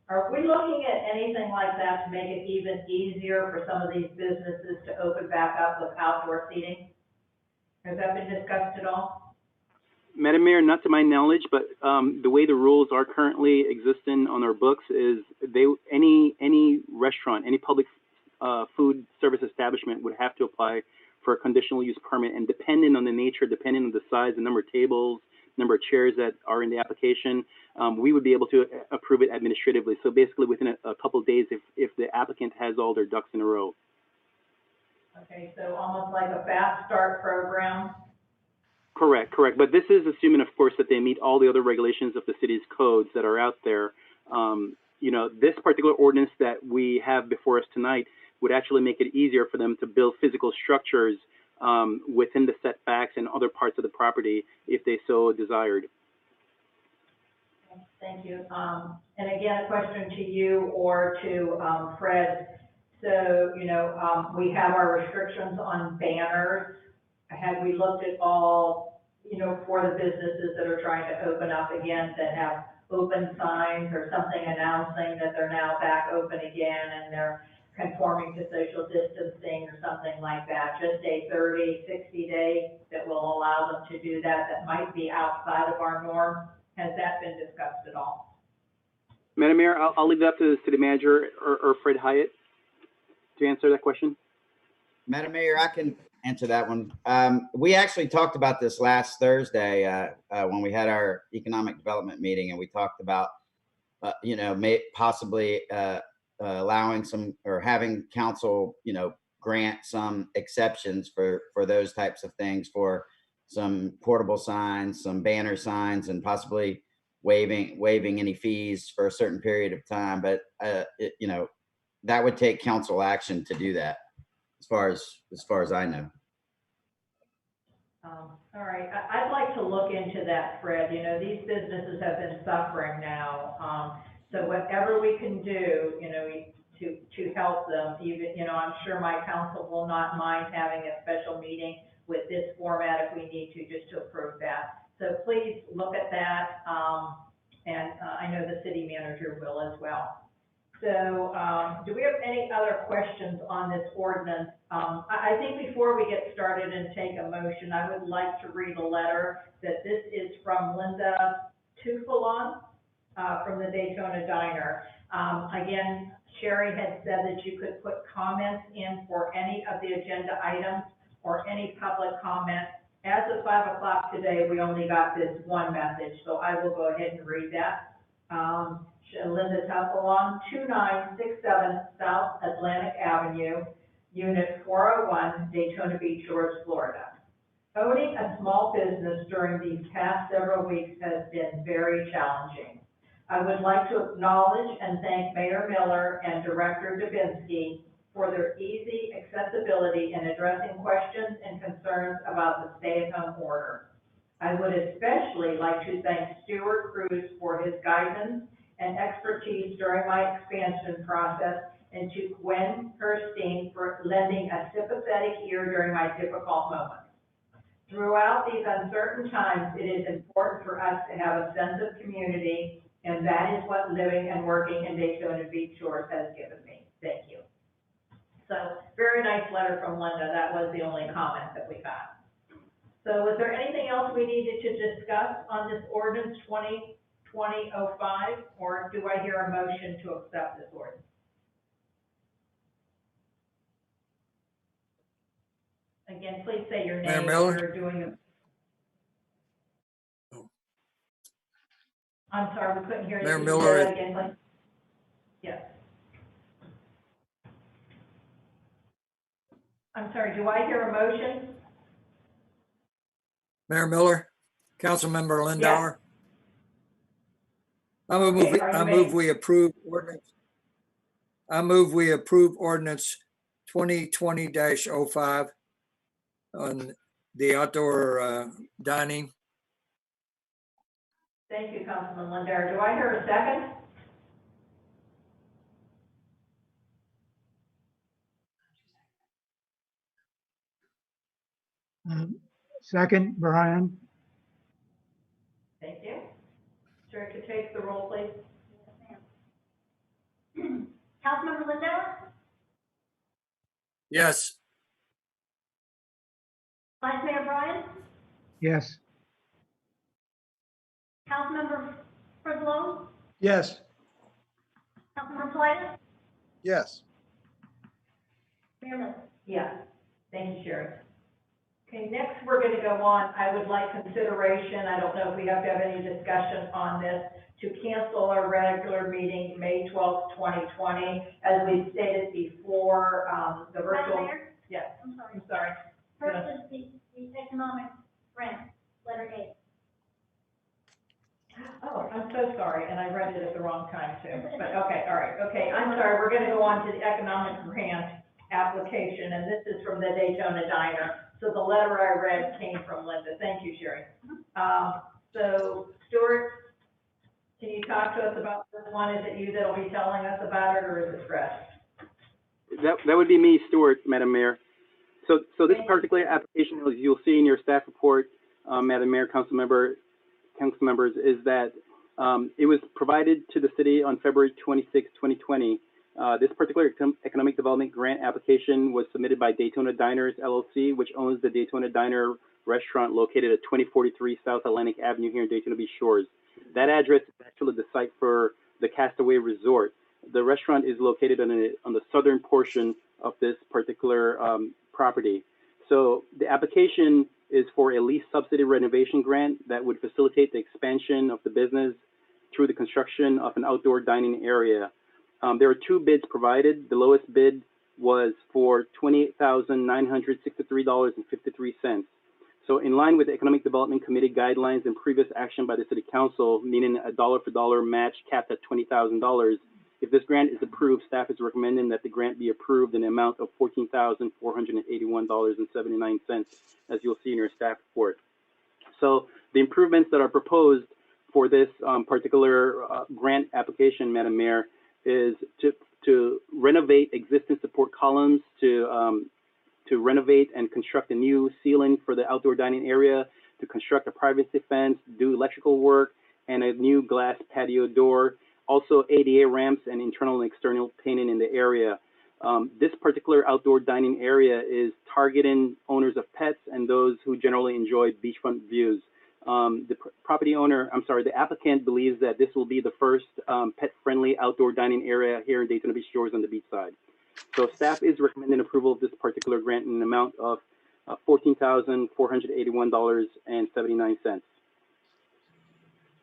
Are we looking at anything like that to make it even easier for some of these businesses to open back up with outdoor seating? Has that been discussed at all? Madam Mayor, not to my knowledge, but the way the rules are currently existing on our books is any restaurant, any public food service establishment would have to apply for a conditional use permit, and depending on the nature, depending on the size, the number of tables, number of chairs that are in the application, we would be able to approve it administratively. So basically within a couple of days if the applicant has all their ducks in a row. Okay, so almost like a fast start program. Correct. But this is assuming, of course, that they meet all the other regulations of the city's codes that are out there. This particular ordinance that we have before us tonight would actually make it easier for them to build physical structures within the setbacks and other parts of the property if they so desired. Thank you. And again, a question to you or to Fred. So, we have our restrictions on banners. Had we looked at all, for the businesses that are trying to open up again, that have open signs or something announcing that they're now back open again and they're conforming to social distancing or something like that, just a 30, 60 day that will allow them to do that, that might be outside of our norm. Has that been discussed at all? Madam Mayor, I'll leave that up to the city manager or Fred Hyatt to answer that question. Madam Mayor, I can answer that one. We actually talked about this last Thursday when we had our economic development meeting, and we talked about, possibly allowing some or having council, grant some exceptions for those types of things, for some portable signs, some banner signs, and possibly waiving any fees for a certain period of time. But that would take council action to do that, as far as I know. All right, I'd like to look into that, Fred. These businesses have been suffering now. So whatever we can do, to help them, even, I'm sure my council will not mind having a special meeting with this format if we need to, just to approve that. So please look at that. And I know the city manager will as well. So, do we have any other questions on this ordinance? I think before we get started and take a motion, I would like to read a letter that this is from Linda Tufalon, from the Daytona Diner. Again, Sherry had said that you could put comments in for any of the agenda items or any public comment. As of 5 o'clock today, we only got this one message, so I will go ahead and read that. Linda Tufalon, 2967 South Atlantic Avenue, Unit 401, Daytona Beach, Shores, Florida. Owning a small business during these past several weeks has been very challenging. I would like to acknowledge and thank Mayor Miller and Director Dubinsky for their easy accessibility in addressing questions and concerns about the stay-at-home order. I would especially like to thank Stuart Cruz for his guidance and expertise during my expansion process, and to Gwen Herstein for lending a sympathetic ear during my difficult moments. Throughout these uncertain times, it is important for us to have a sense of community, and that is what living and working in Daytona Beach Shores has given me. Thank you. So, very nice letter from Linda. That was the only comment that we got. So, was there anything else we needed to discuss on this ordinance 2020-05, or do I hear a motion to accept this ordinance? Again, please say your name. Mayor Miller? If you're doing it. I'm sorry, we couldn't hear you. Mayor Can you Miller. say that again, please? Yes. I'm sorry, do I hear a motion? Mayor Miller, Councilmember Lindauer. I move we approve ordinance. I move we approve ordinance 2020-05 on the outdoor dining. Thank you, Councilman Lindauer. Do I hear a second? Second, Brian. Thank you. Sherry, could take the roll, please. Councilmember Lindauer, Yes. Vice Mayor Bryan, Yes. Councilmember Frizzlone, Yes. Councilmember Politis, Yes. Mayor Miller. Yes. Thank you, Sherry. Okay, next we're going to go on. I would like consideration, I don't know if we have to have any discussion on this, to cancel our regular meeting, May 12th, 2020. As we stated before, the virtual. Madam Mayor? Yes, I'm sorry. I'm sorry. First is the economic grant, letter A. Oh, I'm so sorry, and I read it at the wrong time too. But okay, all right, okay, I'm sorry. We're going to go on to the economic grant application, and this is from the Daytona Diner. So the letter I read came from Linda. Thank you, Sherry. So Stuart, can you talk to us about this one? Is it you that'll be telling us about it, or is it Fred? That would be me, Stuart, Madam Mayor. So this particular application, as you'll see in your staff report, Madam Mayor, council members, is that it was provided to the city on February 26, 2020. This particular economic development grant application was submitted by Daytona Diners LLC, which owns the Daytona Diner restaurant located at 2043 South Atlantic Avenue here in Daytona Beach Shores. That address is actually the site for the Castaway Resort. The restaurant is located on the southern portion of this particular property. So the application is for a lease subsidy renovation grant that would facilitate the expansion of the business through the construction of an outdoor dining area. There are two bids provided. The lowest bid was for $28,963.53. So in line with the Economic Development Committee guidelines and previous action by the City Council, meaning a dollar for dollar match capped at $20,000, if this grant is approved, staff is recommending that the grant be approved in the amount of $14,481.79, as you'll see in your staff report. So the improvements that are proposed for this particular grant application, Madam Mayor, is to renovate existing support columns, to renovate and construct a new ceiling for the outdoor dining area, to construct a privacy fence, do electrical work, and a new glass patio door. Also ADA ramps and internal and external painting in the area. This particular outdoor dining area is targeting owners of pets and those who generally enjoy beachfront views. The applicant believes that this will be the first pet-friendly outdoor dining area here in Daytona Beach Shores on the beach side. So staff is recommending approval of this particular grant in an amount of $14,481.79.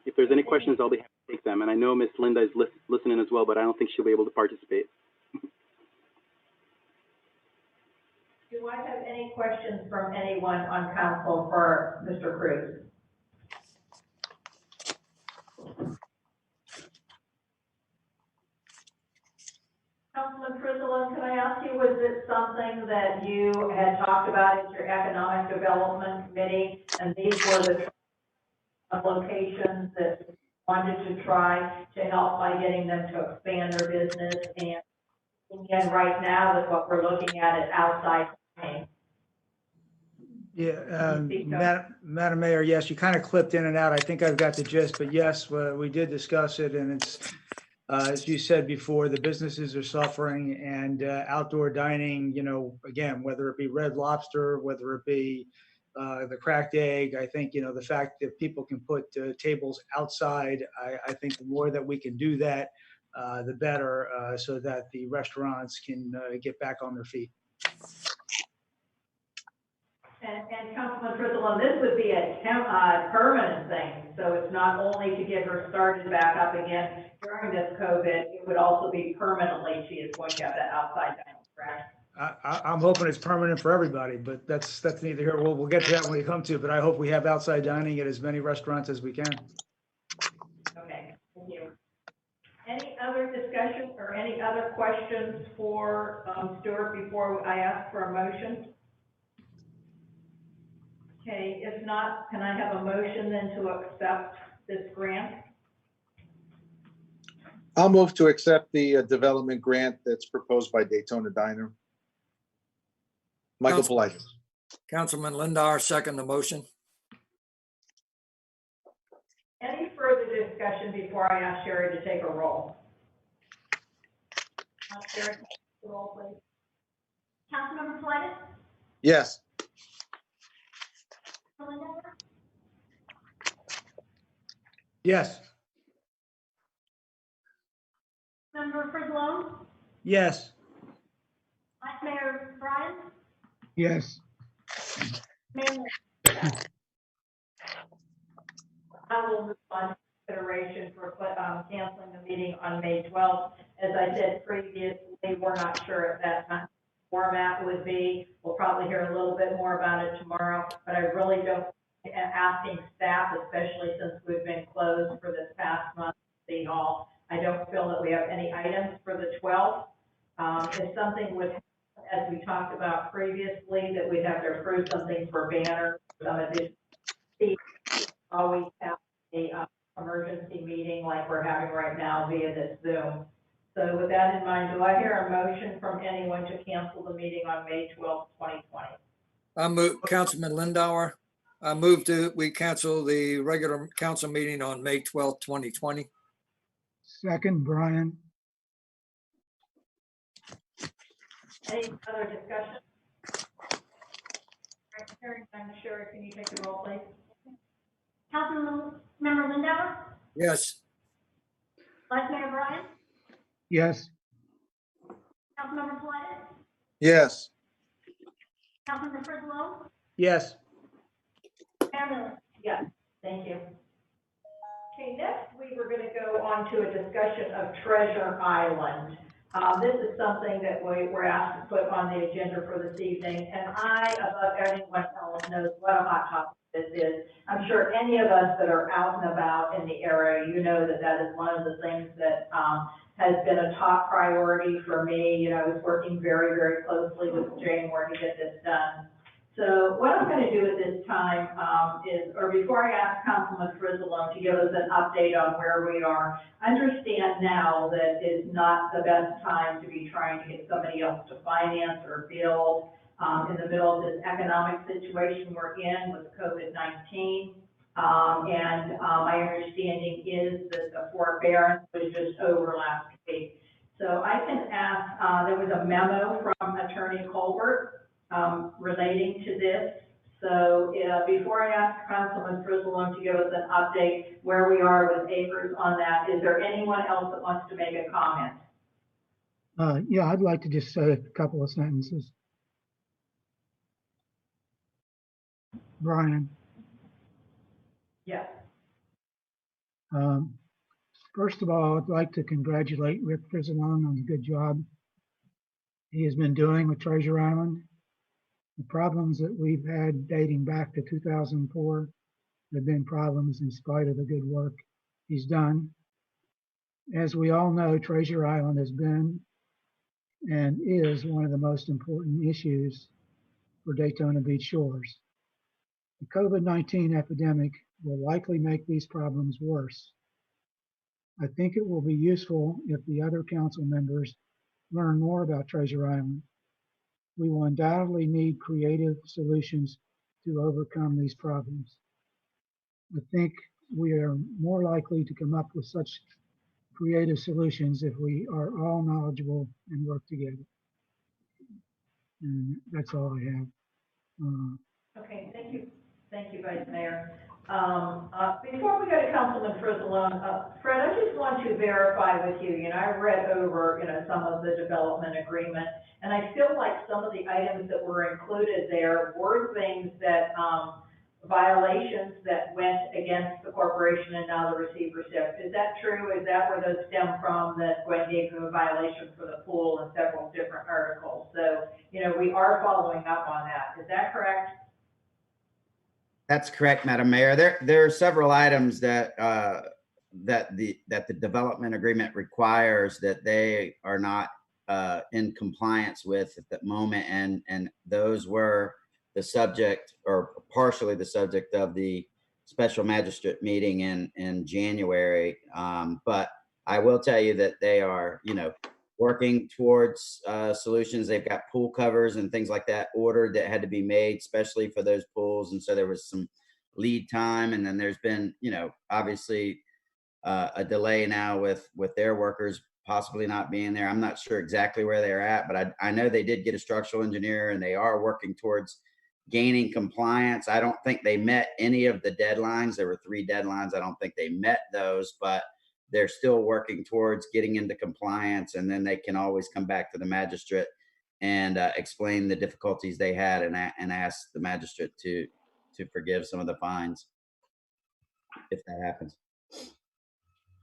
If there's any questions, I'll be happy to take them. And I know Ms. Linda is listening as well, but I don't think she'll be able to participate. Do I have any questions from anyone on council for Mr. Cruz? Councilman Frizzolo, can I ask you, was it something that you had talked about at your economic development committee, and these were the locations that you wanted to try to help by getting them to expand their business? And again, right now, with what we're looking at is outside dining. Yeah, Madam Mayor, yes, you kind of clipped in and out. I think I've got the gist, but yes, we did discuss it, and it's, as you said before, the businesses are suffering, and outdoor dining, again, whether it be Red Lobster, whether it be the Cracked Egg, I think, the fact that people can put tables outside, I think the more that we can do that, the better, so that the restaurants can get back on their feet. And Councilman Frizzolo, this would be a permanent thing, so it's not only to get her started back up again during this COVID, it would also be permanently, she is going to have that outside dining, correct? I'm hoping it's permanent for everybody, but that's neither here. We'll get to that when we come to it, but I hope we have outside dining at as many restaurants as we can. Okay, thank you. Any other discussion or any other questions for Stuart before I ask for a motion? Okay, if not, can I have a motion then to accept this grant? I'll move to accept the development grant that's proposed by Daytona Diner. Michael Politis. Councilman Lindauer, second the motion. Any further discussion before I ask Sherry to take a roll? Sherry, take the roll, please. Councilmember Politis? Yes. Yes. Member Frizzolo? Yes. Vice Mayor Bryan? Yes. Mayor. I will move on to consideration for canceling the meeting on May 12th. As I said previously, we're not sure if that format would be. We'll probably hear a little bit more about it tomorrow, but I really don't, asking staff, especially since we've been closed for this past month, City Hall, I don't feel that we have any items for the 12th. If something would happen, as we talked about previously, that we'd have to approve something for banners, some additional, always have a emergency meeting like we're having right now via this Zoom. So with that in mind, do I hear a motion from anyone to cancel the meeting on May 12th, 2020? I move, Councilman Lindauer, I move we cancel the regular council meeting on May 12th, 2020. Second, Brian. Any other discussion? All right, hearing none, Sherry, can you take the roll, please? Councilmember Lindauer, Yes. Vice Mayor Bryan, Yes. Councilmember Politis, Yes. Councilmember Frislow, Yes. Mayor Miller. Yes, thank you. Okay, next we were going to go on to a discussion of Treasure Island. This is something that we were asked to put on the agenda for this evening, and I, above anyone else, knows what a hot topic this is. I'm sure any of us that are out and about in the area, you know that that is one of the things that has been a top priority for me. You know, I was working very, very closely with Jane Moore to get this done. So what I'm going to do at this time before I ask Councilman Frizzle to give us an update on where we are, understand now that it's not the best time to be trying to get somebody else to finance or build in the middle of this economic situation we're in with COVID-19. My understanding is that the forbearance was just over last week. So I can ask, there was a memo from Attorney Colbert relating to this. So before I ask Councilman Frizzle to give us an update where we are with acres on that, is there anyone else that wants to make a comment? Yeah, I'd like to just say a couple of sentences. Brian. Yes. First of all, I'd like to congratulate Rick Frizzalone on the good job he has been doing with Treasure Island. The problems that we've had dating back to 2004 have been problems in spite of the good work he's done. As we all know, Treasure Island has been and is one of the most important issues for Daytona Beach shores. The COVID-19 epidemic will likely make these problems worse. I think it will be useful if the other council members learn more about Treasure Island. We will undoubtedly need creative solutions to overcome these problems. I think we are more likely to come up with such creative solutions if we are all knowledgeable and work together. And that's all I have. Okay, thank you. Thank you, Vice Mayor. Before we go to Councilman Frizzalone, Fred, I just want to verify with you, I read over, some of the development agreement, and I feel like some of the items that were included there were things that, violations that went against the corporation and now the receivership. Is that true? Is that where those stem from, that Gwen gave them a violation for the pool and several different articles? So, we are following up on that. Is that correct? That's correct, Madam Mayor. There are several items that the development agreement requires that they are not in compliance with at the moment, and those were the subject, or partially the subject, of the special magistrate meeting in January. But I will tell you that they are, working towards solutions. They've got pool covers and things like that ordered that had to be made, especially for those pools. And so there was some lead time. And then there's been, obviously a delay now with their workers possibly not being there. I'm not sure exactly where they're at, but I know they did get a structural engineer and they are working towards gaining compliance. I don't think they met any of the deadlines. There were 3 deadlines. I don't think they met those, but they're still working towards getting into compliance, and then they can always come back to the magistrate and explain the difficulties they had and ask the magistrate to forgive some of the fines if that happens.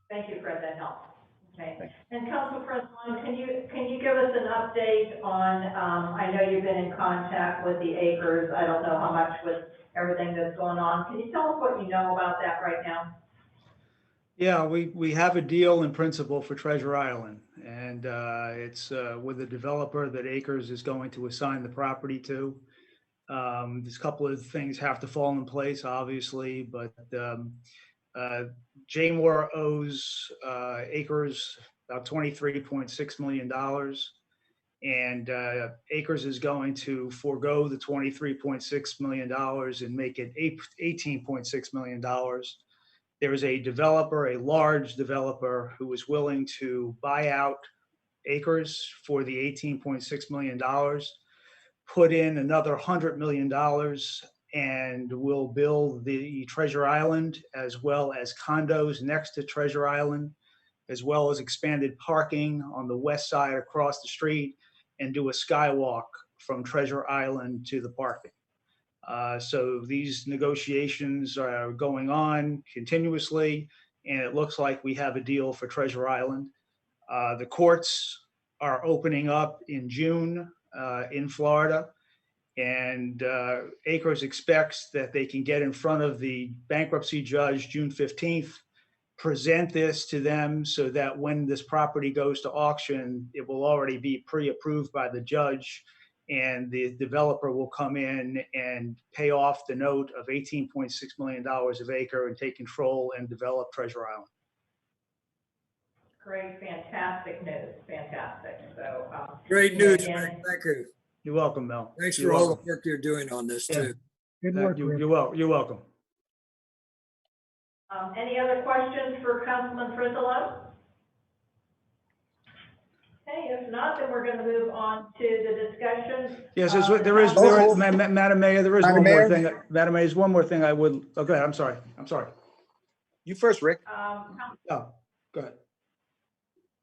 Thank you, Fred, that helps. Okay. And Council President, can you give us an update on, I know you've been in contact with the acres. I don't know how much with everything that's going on. Can you tell us what you know about that right now? Yeah, we have a deal in principle for Treasure Island, and it's with a developer that Acres is going to assign the property to. There's a couple of things have to fall in place, obviously, but Jay Moore owes Acres about $23.6 million. And Acres is going to forego the $23.6 million and make it $18.6 million. There is a developer, a large developer, who is willing to buy out Acres for the $18.6 million, put in another $100 million, and will build the Treasure Island as well as condos next to Treasure Island, as well as expanded parking on the west side across the street, and do a skywalk from Treasure Island to the parking. So these negotiations are going on continuously, and it looks like we have a deal for Treasure Island. The courts are opening up in June in Florida, and Acres expects that they can get in front of the bankruptcy judge June 15th, present this to them so that when this property goes to auction, it will already be pre-approved by the judge, and the developer will come in and pay off the note of $18.6 million of acre and take control and develop Treasure Island. Great, fantastic news, fantastic. So, Great news, again, Rick. Thank you. You're welcome, Mel. Thanks You're for all the welcome. work you're doing on this Yeah. too. Good work, Rick. You're welcome. Any other questions for Councilman Frizzolo? Okay, if not, then we're going to move on to the discussion. Yes, of there is, the- Madam Mayor, there is Madam one more Mayor? thing. Madam Mayor, there's one more thing I would, oh, go ahead, I'm sorry. You first, Rick. Oh, go ahead.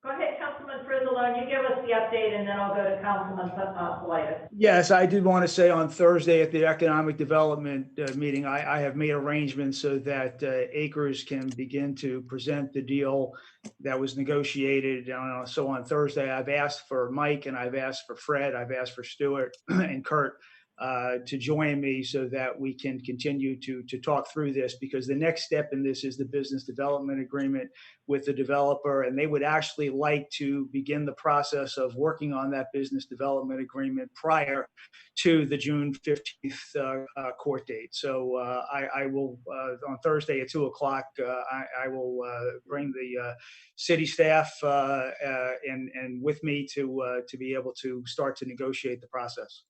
Go ahead, Councilman Frizzolo, you give us the update, and then I'll go to Councilman Politis. Yes, I did want to say on Thursday at the Economic Development meeting, I have made arrangements so that Acres can begin to present the deal that was negotiated. So on Thursday, I've asked for Mike, and I've asked for Fred, I've asked for Stuart and Kurt to join me so that we can continue to talk through this, because the next step in this is the business development agreement with the developer, and they would actually like to begin the process of working on that business development agreement prior to the June 15th court date. So I will, on Thursday at 2:00, I will bring the city staff and with me to be able to start to negotiate the process.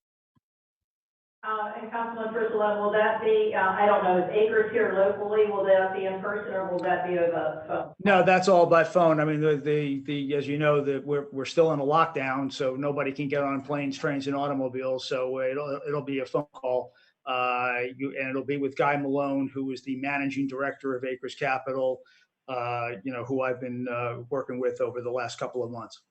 And Councilman Frizzolo, will that be, I don't know, is Acres here locally? Will that be in person, or will that be over the phone? No, that's all by phone. I mean, the as you know, that we're still in a lockdown, so nobody can get on planes, trains, and automobiles. So it'll be a phone call, and it'll be with Guy Malone, who is the managing director of Acres Capital, who I've been working with over the last couple of months.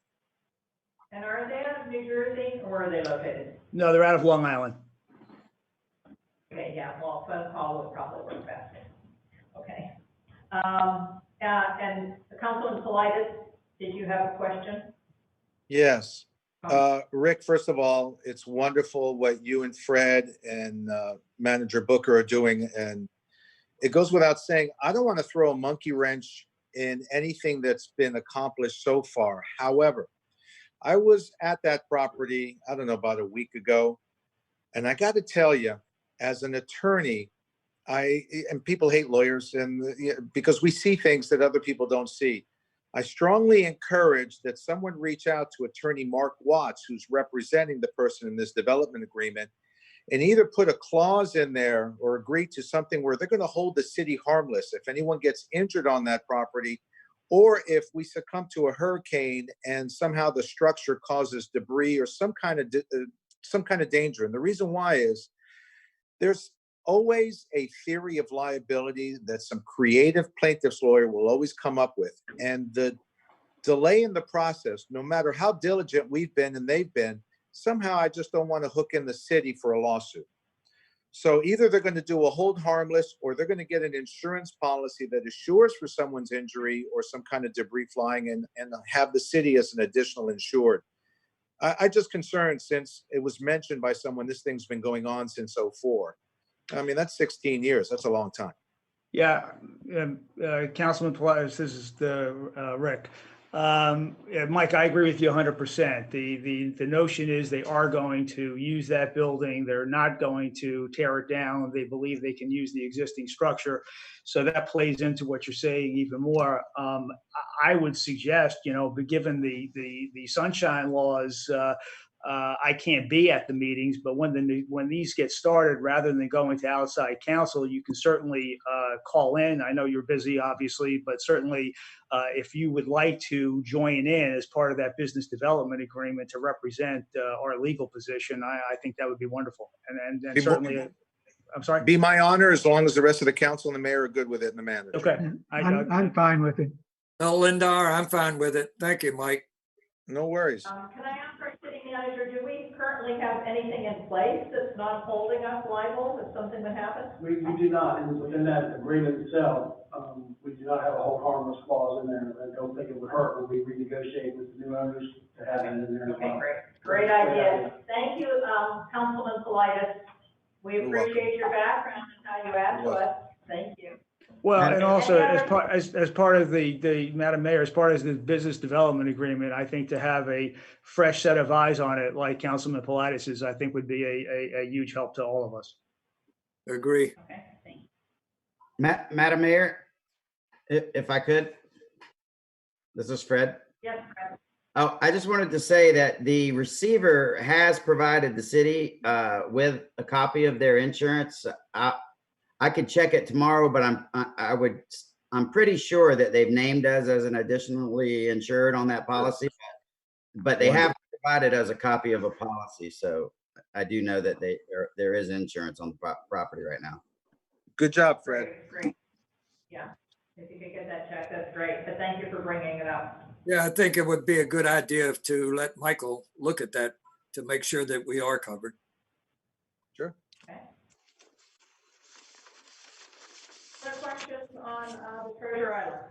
And are they out of New Jersey, or are they located? No, they're out of Long Island. Okay, yeah, well, phone call would probably work best. Okay. And Councilman Politis, did you have a question? Yes. Rick, first of all, it's wonderful what you and Fred and Manager Booker are doing. And it goes without saying, I don't want to throw a monkey wrench in anything that's been accomplished so far. However, I was at that property, I don't know, about a week ago. And I got to tell you, as an attorney, and people hate lawyers because we see things that other people don't see. I strongly encourage that someone reach out to attorney Mark Watts, who's representing the person in this development agreement, and either put a clause in there or agree to something where they're going to hold the city harmless if anyone gets injured on that property, or if we succumb to a hurricane and somehow the structure causes debris or some kind of danger. And the reason why is there's always a theory of liability that some creative plaintiff's lawyer will always come up with. And the delay in the process, no matter how diligent we've been and they've been, somehow I just don't want to hook in the city for a lawsuit. So either they're going to do a hold harmless, or they're going to get an insurance policy that assures for someone's injury or some kind of debris flying and have the city as an additional insured. I just concerned, since it was mentioned by someone, this thing's been going on since '04. I mean, that's 16 years. That's a long time. Yeah, Councilman Politis, this is Rick. Yeah, Mike, I agree with you 100%. The notion is they are going to use that building. They're not going to tear it down. They believe they can use the existing structure. So that plays into what you're saying even more. I would suggest, but given the sunshine laws, I can't be at the meetings, but when these get started, rather than going to outside counsel, you can certainly call in. I know you're busy, obviously, but certainly if you would like to join in as part of that business development agreement to represent our legal position, I think that would be wonderful. And certainly, I'm sorry. Be my honor, as long as the rest of the council and the mayor are good with it and the manager. Okay. I'm fine with it. No, Lindar, I'm fine with it. Thank you, Mike. No worries. Can I ask our city manager, do we currently have anything in place that's not holding us liable if something would happen? We do not, and within that agreement itself, we do not have a hold harmless clause in there. I don't think it would hurt when we renegotiate with the new owners to have it in there as Okay, well. great idea. Thank you, Councilman Politis. We You're appreciate your background and how you add to You're us. Thank you. Well, and also Any as part of the Madam Mayor, as part of the business development agreement, I think to have a fresh set of eyes on it, like Councilman Politis is, I think would be a huge help to all of us. Agree. Okay, thank you. Madam Mayor, if I could, this is Fred. Yes, Fred. Oh, I just wanted to say that the receiver has provided the city with a copy of their insurance. I could check it tomorrow, but I'm pretty sure that they've named us as an additionally insured on that policy, but they have provided us a copy of a policy. So I do know that there is insurance on the property right now. Good job, Fred. Great. Yeah, if you could get that checked, that's great. But thank you for bringing it up. Yeah, I think it would be a good idea to let Michael look at that to make sure that we are covered. Sure. Okay. Other questions on the Treasure Island?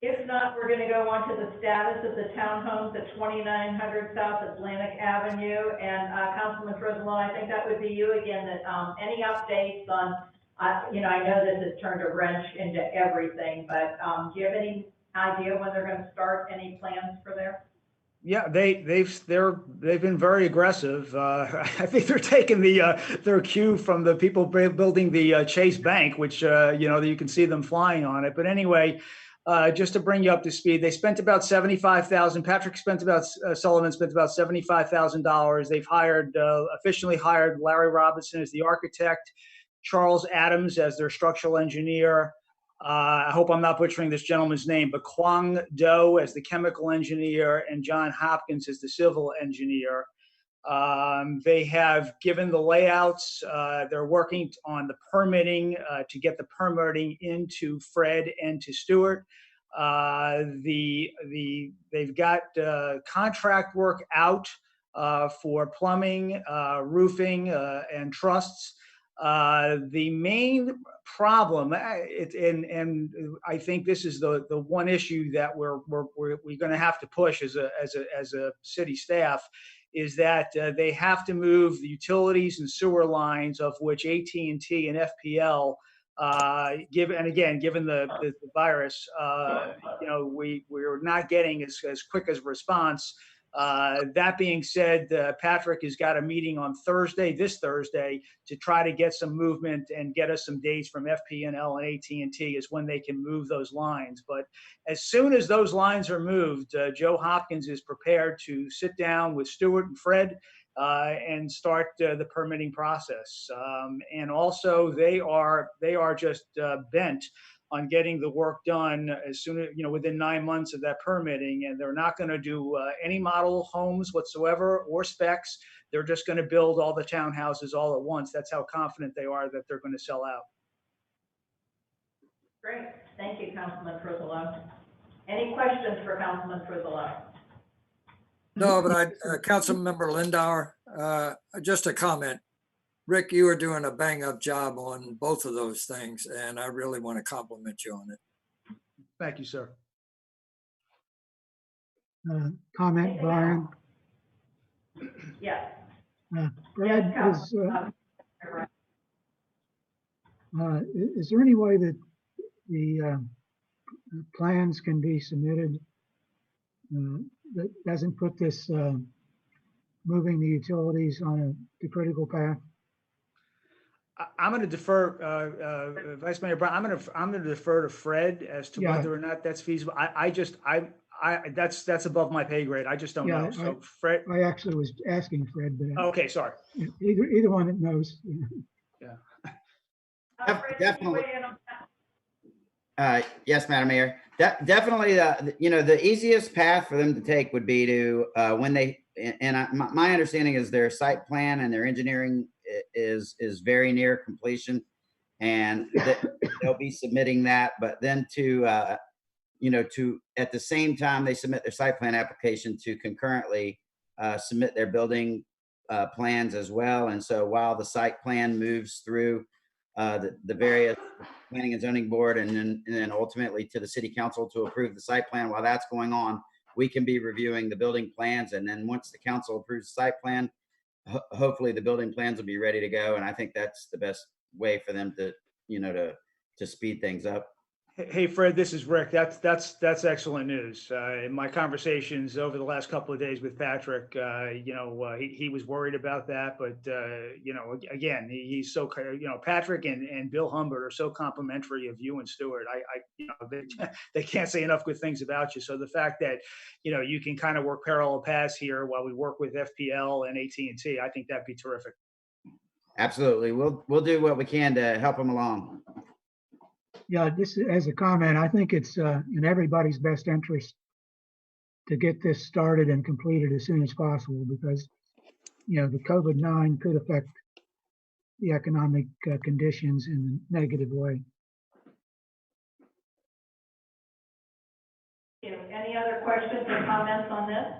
If not, we're going to go on to the status of the townhomes at 2900 South Atlantic Avenue. And Councilman Frizzlon, I think that would be you again. That any updates on, I know this has turned a wrench into everything, but do you have any idea when they're going to start? Any plans for there? Yeah, they've been very aggressive. I think they're taking their cue from the people building the Chase Bank, which you can see them flying on it. But anyway, just to bring you up to speed, they spent about $75,000. Patrick spent about Sullivan spent about $75,000. They've officially hired Larry Robinson as the architect, Charles Adams as their structural engineer. I hope I'm not butchering this gentleman's name, but Kwang Do as the chemical engineer and John Hopkins as the civil engineer. They have given the layouts. They're working on the permitting to get the permitting into Fred and to Stewart. They've got contract work out for plumbing, roofing, and trusts. The main problem, and I think this is the one issue that we're going to have to push as a city staff, is that they have to move the utilities and sewer lines, of which AT&T and FPL, given the virus, we're not getting as quick as response. That being said, Patrick has got a meeting on this Thursday, to try to get some movement and get us some dates from FPNL and AT&T as when they can move those lines. But as soon as those lines are moved, Joe Hopkins is prepared to sit down with Stewart and Fred and start the permitting process. And also they are just bent on getting the work done as soon as, within 9 months of that permitting. And they're not going to do any model homes whatsoever or specs. They're just going to build all the townhouses all at once. That's how confident they are that they're going to sell out. Great. Thank you, Councilman Frizzolo. Any questions for Councilman Frizzolo? No, but Councilmember Lindauer, just a comment. Rick, you are doing a bang-up job on both of those things, and I really want to compliment you on it. Thank you, sir. Comment, Brian? Yes. Brad, Yes, is there any way that the plans can be submitted that doesn't put this moving the utilities on the critical path? I'm going to defer, Vice Mayor Brown, I'm going to defer to Fred as to Yeah. whether or not that's feasible. That's above my pay grade. I just don't Yeah, know. So Fred, I actually was asking Fred, but okay, sorry. either one that knows. Yeah. Fred, can you Definitely. weigh in on that? Yes, Madam Mayor. Definitely, the easiest path for them to take would be to, when they, my understanding is their site plan and their engineering is very near completion. And they'll be submitting that, but then to at the same time they submit their site plan application, to concurrently submit their building plans as well. And so while the site plan moves through the various planning and zoning board and then ultimately to the city council to approve the site plan, while that's going on, we can be reviewing the building plans. And then once the council approves the site plan, hopefully the building plans will be ready to go. And I think that's the best way for them to, to speed things up. Hey, Fred, this is Rick. That's excellent news. In my conversations over the last couple of days with Patrick, he was worried about that, but again, he's so, Patrick and Bill Humbert are so complimentary of you and Stuart. They can't say enough good things about you. So the fact that, you can kind of work parallel paths here while we work with FPL and AT&T, I think that'd be terrific. Absolutely. We'll do what we can to help them along. Yeah, this as a comment, I think it's in everybody's best interest to get this started and completed as soon as possible, because the COVID-19 could affect the economic conditions in a negative way. Any other questions or comments on this?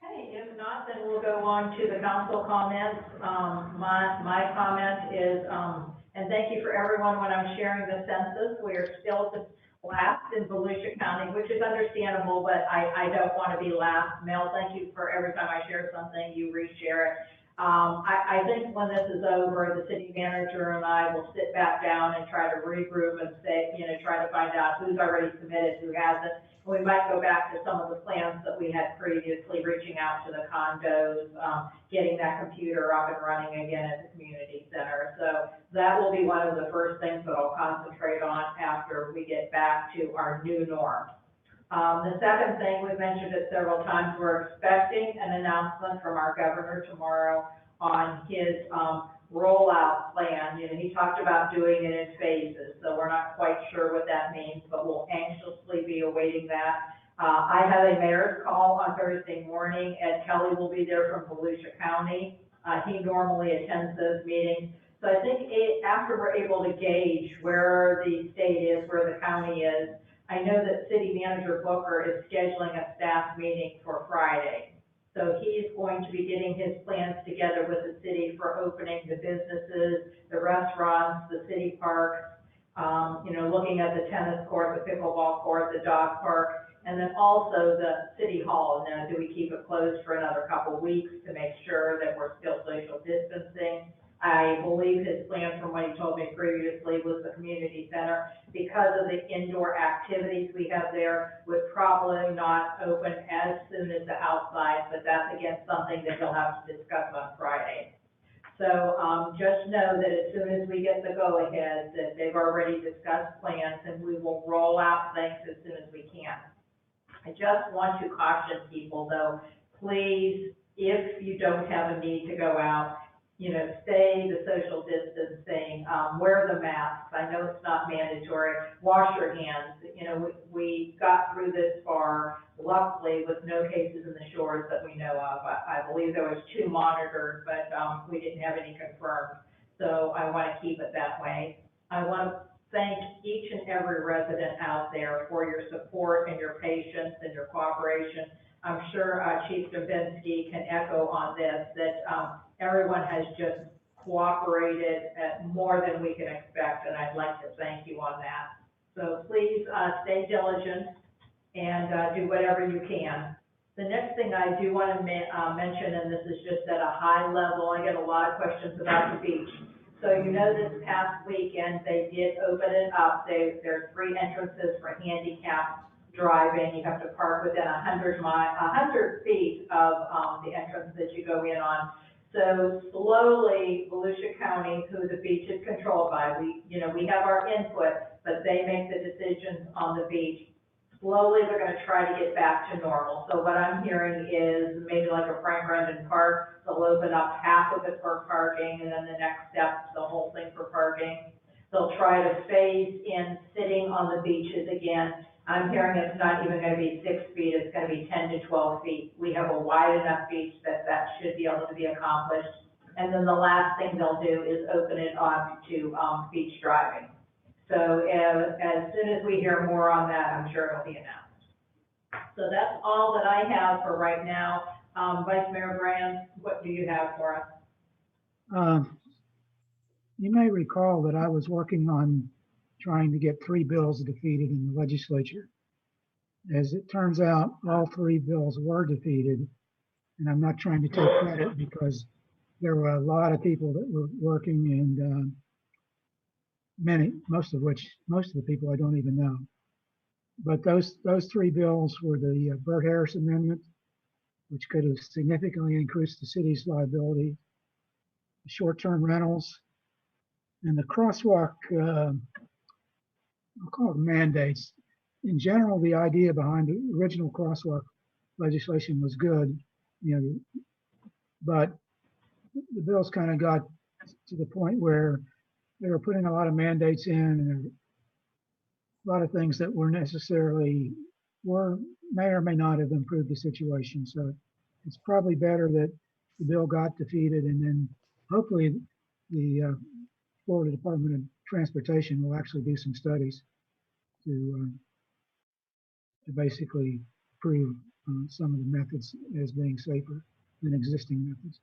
Okay, if not, then we'll go on to the council comments. My comment is, and thank you for everyone when I'm sharing the census. We are still last in Volusia County, which is understandable, but I don't want to be last. Mel, thank you for every time I share something, you reshare it. I think when this is over, the city manager and I will sit back down and try to regroup and say, try to find out who's already submitted, who hasn't. We might go back to some of the plans that we had previously, reaching out to the condos, getting that computer up and running again at the community center. So that will be one of the first things that I'll concentrate on after we get back to our new norm. The second thing, we've mentioned it several times, we're expecting an announcement from our governor tomorrow on his rollout plan. He talked about doing it in phases, so we're not quite sure what that means, but we'll anxiously be awaiting that. I have a mayor's call on Thursday morning. Ed Kelly will be there from Volusia County. He normally attends those meetings. So I think after we're able to gauge where the state is, where the county is, I know that City Manager Booker is scheduling a staff meeting for Friday. So he's going to be getting his plans together with the city for opening the businesses, the restaurants, the city parks, looking at the tennis court, the pickleball court, the dog park, and then also the city hall. Now, do we keep it closed for another couple of weeks to make sure that we're still social distancing? I believe his plan, from what he told me previously, was the community center, because of the indoor activities we have there, would probably not open as soon as the outside, but that's again something that he'll have to discuss on Friday. So just know that as soon as we get the go-ahead, that they've already discussed plans, and we will roll out things as soon as we can. I just want to caution people, though, please, if you don't have a need to go out, stay the social distancing, wear the masks. I know it's not mandatory. Wash your hands. We got through this far, luckily, with no cases in the shores that we know of. I believe there was 2 monitored, but we didn't have any confirmed. So I want to keep it that way. I want to thank each and every resident out there for your support and your patience and your cooperation. I'm sure Chief Dubinsky can echo on this, that everyone has just cooperated more than we can expect, and I'd like to thank you on that. So please stay diligent and do whatever you can. The next thing I do want to mention, and this is just at a high level, I get a lot of questions about the beach. So this past weekend, they did open it up. There's 3 entrances for handicap driving. You have to park within 100 feet of, the entrance that you go in on. So slowly, Volusia County, who the beach is controlled by, we have our input, but they make the decisions on the beach. Slowly, they're gonna try to get back to normal. So what I'm hearing is maybe like a Frank Brendan Park, they'll open up half of it for parking, and then the next step, the whole thing for parking. They'll try to phase in sitting on the beaches again. I'm hearing it's not even gonna be 6 feet, it's gonna be 10 to 12 feet. We have a wide enough beach that should be able to be accomplished. And then the last thing they'll do is open it up to, beach driving. So as soon as we hear more on that, I'm sure it'll be announced. So that's all that I have for right now. Vice Mayor Brand, what do you have for us? You may recall that I was working on trying to get 3 bills defeated in the legislature. As it turns out, all 3 bills were defeated, and I'm not trying to take credit because there were a lot of people that were working, and most of the people I don't even know. But those 3 bills were the Burt Harris Amendment, which could have significantly increased the city's liability, the short-term rentals, and the crosswalk, I'll call it mandates. In general, the idea behind the original crosswalk legislation was good, but the bills kind of got to the point where they were putting a lot of mandates in, and a lot of things that may or may not have improved the situation. So it's probably better that the bill got defeated, and then hopefully the Florida Department of Transportation will actually do some studies to basically prove some of the methods as being safer than existing methods.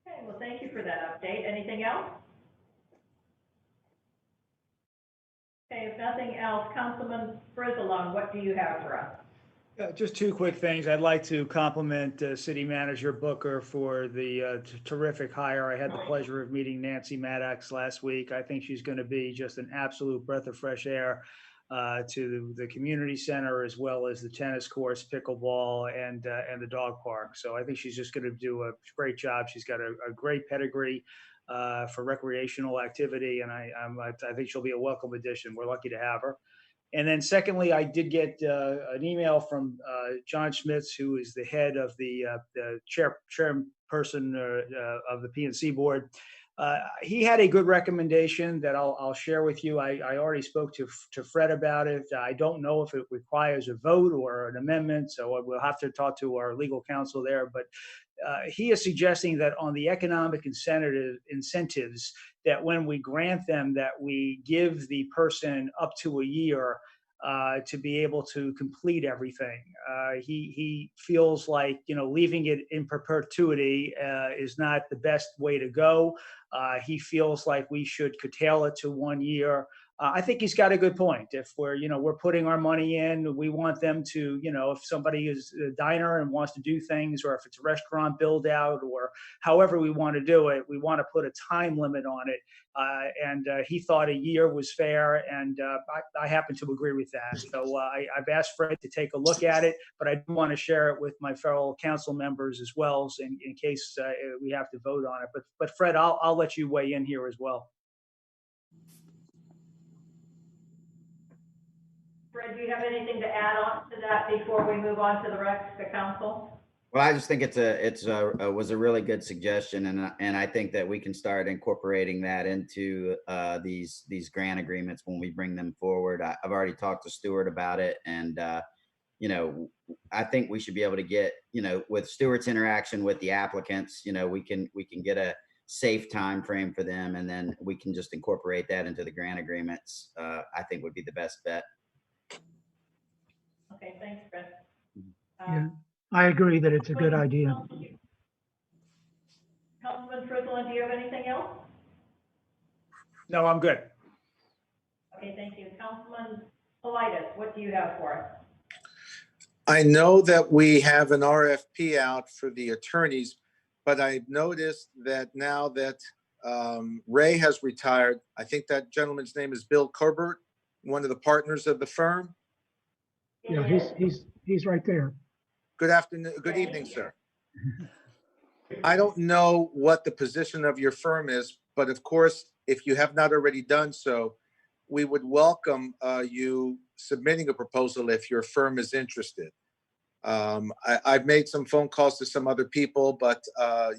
Okay, well, thank you for that update. Anything else? Okay, if nothing else, Councilman Frizzalone, what do you have for us? Just 2 quick things. I'd like to compliment City Manager Booker for the terrific hire. I had the pleasure of meeting Nancy Maddox last week. I think she's going to be just an absolute breath of fresh air to the community center, as well as the tennis courts, pickleball, and the dog park. So I think she's just going to do a great job. She's got a great pedigree for recreational activity, and I think she'll be a welcome addition. We're lucky to have her. And then secondly, I did get an email from John Schmitz, who is the head of the chairperson of the PNC board. He had a good recommendation that I'll share with you. I already spoke to Fred about it. I don't know if it requires a vote or an amendment, so we'll have to talk to our legal counsel there. But he is suggesting that on the economic incentives, that when we grant them, that we give the person up to a year to be able to complete everything. He feels like, leaving it in perpetuity is not the best way to go. He feels like we should curtail it to 1 year. I think he's got a good point. If we're putting our money in, we want them to, if somebody is a diner and wants to do things, or if it's a restaurant build out, or however we want to do it, we want to put a time limit on it. And he thought a year was fair, and I happen to agree with that. So I've asked Fred to take a look at it, but I do want to share it with my fellow council members as well, so in case we have to vote on it. But Fred, I'll let you weigh in here as well. Fred, do you have anything to add on to that before we move on to the rest of the council? Well, I just think was a really good suggestion, and I think that we can start incorporating that into these grant agreements when we bring them forward. I've already talked to Stuart about it, and I think we should be able to get, with Stuart's interaction with the applicants, we can get a safe time frame for them, and then we can just incorporate that into the grant agreements. I think would be the best bet. Okay, thanks, Fred. Yeah, I agree that it's a good idea. Councilman Frizzle, do you have anything else? No, I'm good. Okay, thank you. Councilman Politis, what do you have for us? I know that we have an RFP out for the attorneys, but I've noticed that now that Ray has retired, I think that gentleman's name is Bill Corbett. one of the partners of the firm. Yeah, he's right there. Good afternoon, good evening, sir. I don't know what the position of your firm is, but of course, if you have not already done so, we would welcome you submitting a proposal if your firm is interested. I've made some phone calls to some other people, but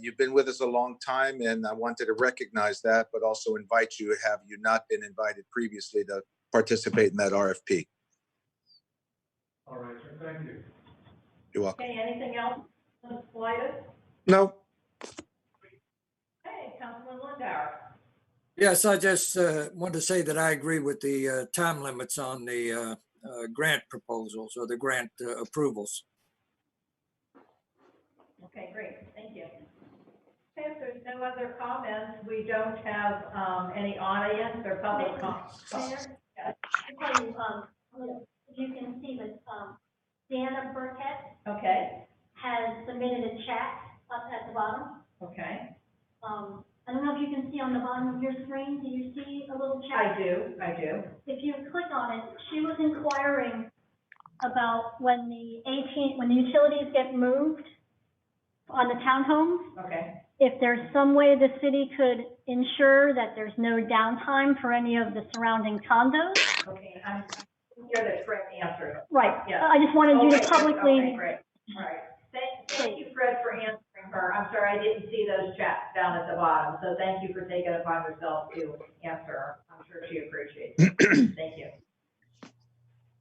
you've been with us a long time, and I wanted to recognize that, but also invite you, have you not been invited previously, to participate in that RFP. All right, sir, thank you. You're welcome. Okay, anything else, Ms. Politis? No, Okay, Councilman Lindauer. Yes, I just wanted to say that I agree with the time limits on the grant proposals or the grant approvals. Okay, great, thank you. Okay, if there's no other comments, we don't have any audience or public comments. Mayor? I'll tell you, if you can see, but, Deanna Burkett Okay, has submitted a check up at the bottom. okay, I don't know if you can see on the bottom of your screen, do you see a little I check? do. If you click on it, she was inquiring about when when the utilities get moved on the townhomes, Okay, if there's some way the city could ensure that there's no downtime for any of the surrounding condos. okay, I'm here that Fred answered. Right, Yeah. I just wanted you Okay, to good. publicly. Okay, great, all right. Thank you, Fred, for answering her. I'm sorry I didn't see those chats down at the bottom, so thank you for taking it upon yourself to answer her. I'm sure she appreciates it. Thank you.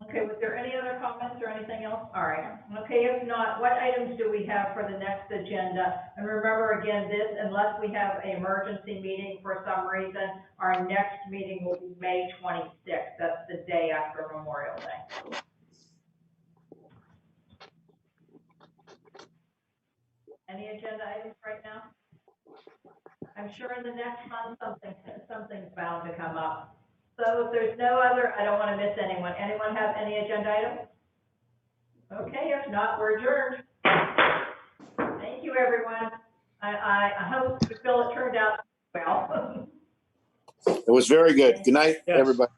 Okay, was there any other comments or anything else? All right, okay, if not, what items do we have for the next agenda? And remember, again, this, unless we have an emergency meeting for some reason, our next meeting will be May 26th. That's the day after Memorial Day. Any agenda items right now? I'm sure in the next month, something's bound to come up. So if there's no other, I don't want to miss anyone. Anyone have any agenda items? Okay, if not, we're adjourned. Thank you, everyone. I hope you feel it turned out well. It was very good. Good night, Yes. everybody.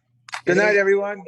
good night, everyone.